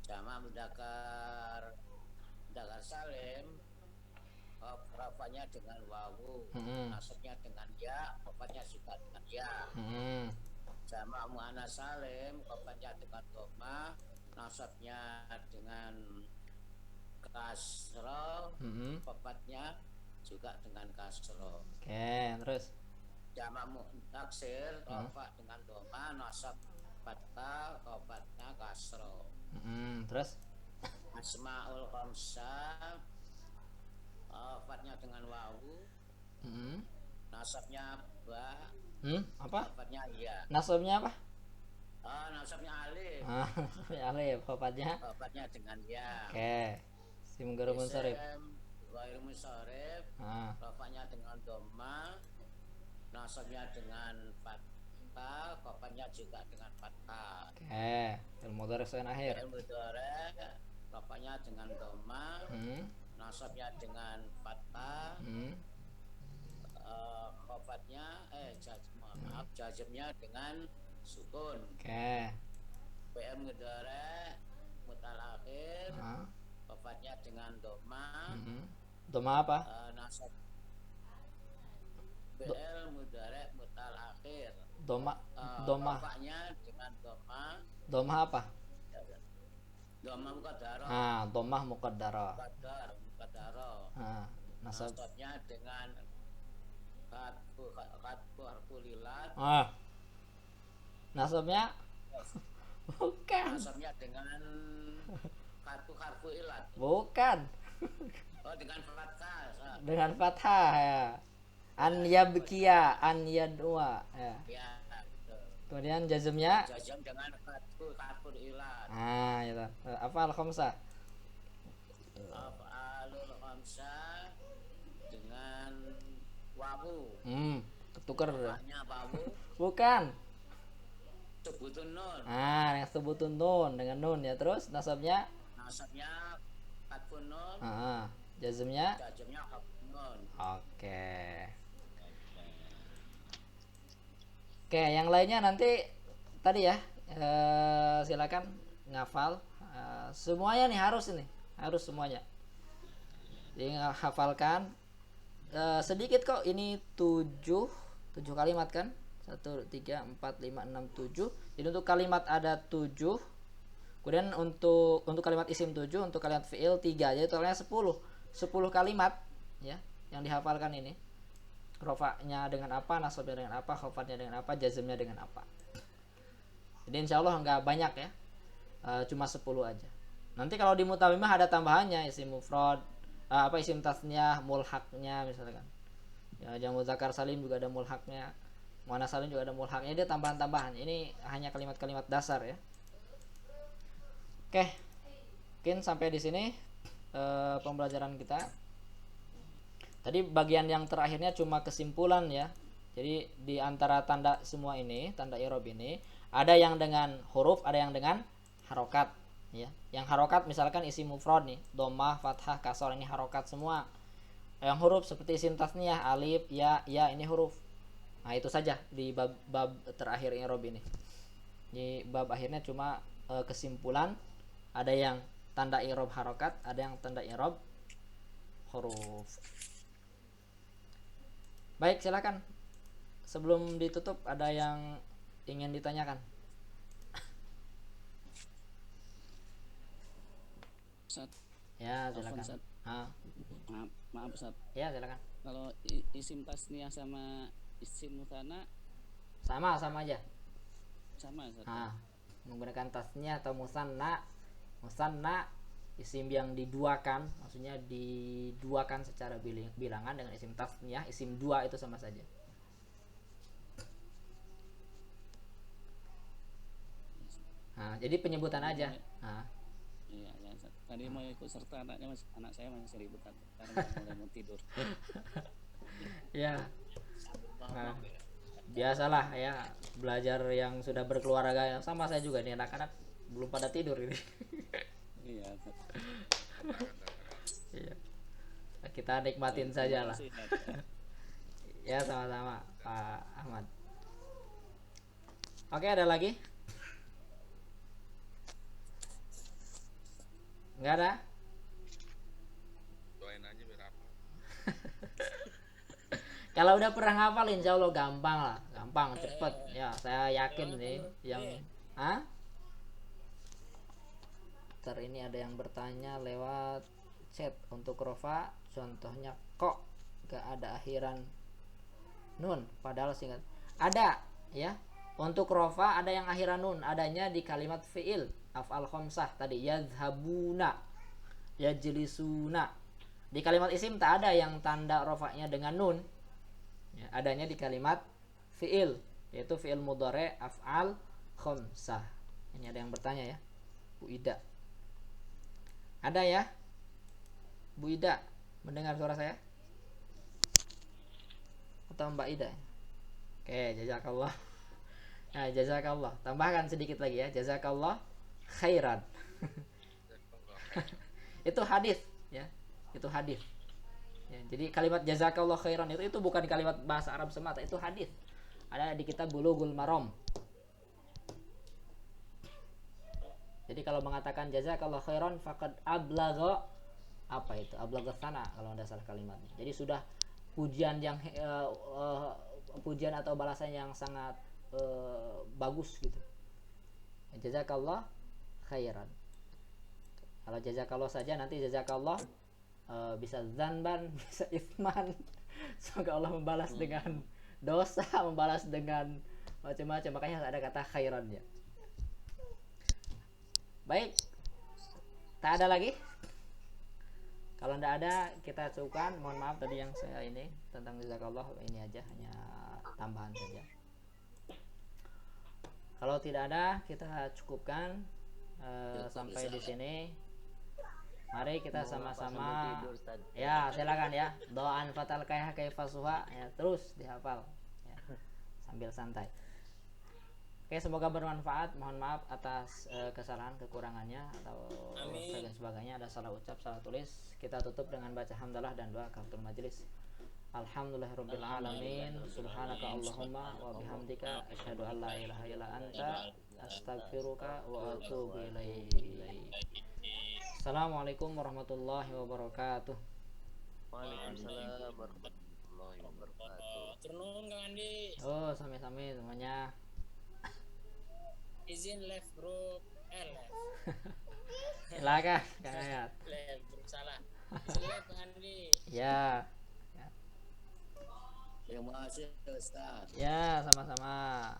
C: Jamak mudzakkar salim rafa'nya dengan wawu, nasabnya dengan ya, khafadnya juga dengan ya. Jamak muannats salim khafadnya dengan dhamma, nasabnya dengan kasroh, khafadnya juga dengan kasroh.
A: Oke, terus.
C: Jamak taksir rafa dengan dhamma, nasab fathah, khafadnya kasroh.
A: Terus
C: Asmaul khamsah khafadnya dengan wawu, nasabnya ba,
A: apa?
C: khafadnya ya.
A: Nasabnya apa?
C: Nasabnya alif.
A: Alif, khafadnya
C: dengan ya.
A: Oke. Isim ghairu munsharif.
C: Ghairu munsharif. Rafa'nya dengan dhamma, nasabnya dengan fathah, khafadnya juga dengan fathah.
A: Oke. Fi'il mudhari' sign akhir.
C: Fi'il mudhari' rafa'nya dengan dhamma, nasabnya dengan fathah, khafadnya jazmnya dengan sukun.
A: Oke.
C: Fi'il mudhari' mutal akhir, khafadnya dengan dhamma.
A: Dhamma apa?
C: Nasab fi'il mudhari' mutal akhir.
A: Dhamma.
C: Rafa'nya dengan dhamma.
A: Dhamma apa?
C: Dhamma muqaddarah.
A: Dhammah muqaddarah.
C: Muqaddarah. Nasabnya dengan khatfu harfu lilat.
A: Nasabnya bukan.
C: Nasabnya dengan khatfu harfu ilat.
A: Bukan.
C: Dengan fathah.
A: Dengan fathah ya. An yabkiya, an yadwa ya.
C: Ya.
A: Kemudian jazmnya
C: Jazm dengan khatfu harfu ilat.
A: itu. Apa al-khamsah?
C: Af'alul
G: bisa dengan wawu.
A: Ketukar.
G: Rofanya wawu.
A: Bukan.
G: Subutun nun.
A: Yang subutun nun dengan nun ya. Terus nasabnya?
G: Nasabnya fatfun nun.
A: Jazmnya?
G: Jazmnya fatfun nun.
A: Oke, yang lainnya nanti tadi ya. Silakan ngafal. Semuanya nih harus semuanya. Jadi hafalkan. Sedikit kok, ini 7 kalimat kan? 1, 3, 4, 5, 6, 7. Jadi untuk kalimat ada 7. Kemudian untuk kalimat isim 7, untuk kalimat fi'il 3. Jadi totalnya 10 kalimat ya yang dihafalkan ini. Rofa'nya dengan apa, nasabnya dengan apa, khafadnya dengan apa, jazmnya dengan apa. Jadi insyaallah nggak banyak ya. Cuma 10 aja. Nanti kalau di mutamimah ada tambahannya, isim mufrad, isim tasniyah, mulhaqnya misalkan. Ya, jamu zakar salim juga ada mulhaqnya. Muannas salim juga ada mulhaqnya, dia tambahan-tambahan. Ini hanya kalimat-kalimat dasar ya. Oke. Mungkin sampai di sini pembelajaran kita. Tadi bagian yang terakhirnya cuma kesimpulan ya. Jadi di antara tanda semua ini, tanda i'rab ini, ada yang dengan huruf, ada yang dengan harokat ya. Yang harokat misalkan isim mufrad nih, dhammah, fathah, kasrah, ini harokat semua. Yang huruf seperti isim tasniyah, alif, ya ini huruf. Nah, itu saja di bab terakhir i'rab ini. Di bab akhirnya cuma kesimpulan, ada yang tanda i'rab harokat, ada yang tanda i'rab huruf. Baik, silakan. Sebelum ditutup ada yang ingin ditanyakan?
H: Ustaz.
A: Ya, silakan.
H: Maaf Ustaz.
A: Ya, silakan.
H: Kalau isim tasniyah sama isim musanna
A: sama aja.
H: Sama Ustaz.
A: Menggunakan tasniyah atau musanna. Musanna isim yang diduakan, maksudnya diduakan secara bilangan, dengan isim tasniyah, isim dua itu sama saja. Jadi penyebutan aja.
H: Iya, Ustaz. Tadi mau ikut serta anak saya masih ribut karena mulai mau tidur.
A: Ya. Biasalah ya, belajar yang sudah berkeluarga, sama saya juga nih, anak-anak belum pada tidur ini.
H: Iya.
A: Iya. Kita nikmatin saja lah. Ya, sama-sama Pak Ahmad. Oke, ada lagi? Enggak ada?
B: Doain aja biar apa.
A: Kalau udah pernah hafal insya Allah gampang lah, gampang, cepet ya, saya yakin nih yang ini ada yang bertanya lewat chat untuk rofa, contohnya kok gak ada akhiran nun padahal singkat. Ada ya, untuk rofa ada yang akhiran nun, adanya di kalimat fi'il af'al khamsah tadi, yadhhabuna, yajlisuna. Di kalimat isim tak ada yang tanda rofanya dengan nun ya, adanya di kalimat fi'il, yaitu fi'il mudhari af'al khamsah. Ini ada yang bertanya ya, Bu Ida. Ada ya, Bu Ida, mendengar suara saya? Atau Mbak Ida? Oke, jazakallah. Nah, jazakallah. Tambahkan sedikit lagi ya, jazakallah khairan. Itu hadis ya, itu hadis ya. Jadi kalimat jazakallah khairan itu bukan kalimat bahasa Arab semata, itu hadis, ada di kitab Bulughul Maram. Jadi kalau mengatakan jazakallah khairan faqad ablagha, apa itu? Ablagha sana kalau tidak salah kalimatnya. Jadi sudah pujian yang pujian atau balasan yang sangat bagus gitu. Jazakallah khairan. Kalau jazakallah saja nanti jazakallah bisa zanban, bisa isman. Semoga Allah membalas dengan dosa, membalas dengan macam-macam. Makanya ada kata khairannya. Baik, tak ada lagi. Kalau tidak ada kita cukupkan. Mohon maaf tadi yang saya ini tentang jazakallah ini aja, hanya tambahan saja. Kalau tidak ada kita cukupkan sampai di sini. Mari kita sama-sama.
C: Tidur, Ustaz.
A: Ya, silakan ya. Doaan fatal kaifasuha ya, terus dihafal ya. Sambil santai. Oke, semoga bermanfaat. Mohon maaf atas kesalahan kekurangannya atau dan sebagainya, ada salah ucap, salah tulis. Kita tutup dengan baca hamdalah dan doa kafaratul majelis. Alhamdulillahirabbil alamin. Subhanaka Allahumma wa bihamdika asyhadu an la ilaha illa anta astaghfiruka wa atubu ilaik. Assalamualaikum warahmatullahi wabarakatuh.
D: Waalaikumsalam warahmatullahi wabarakatuh.
F: Turun Kang Andi.
A: Oh, sami-sami semuanya.
F: Izin left group. Left.
A: Silakan Kang Ayat.
F: Left group salah. Izin left Kang Andi.
A: Ya.
G: Terima kasih Ustaz.
A: Ya, sama-sama.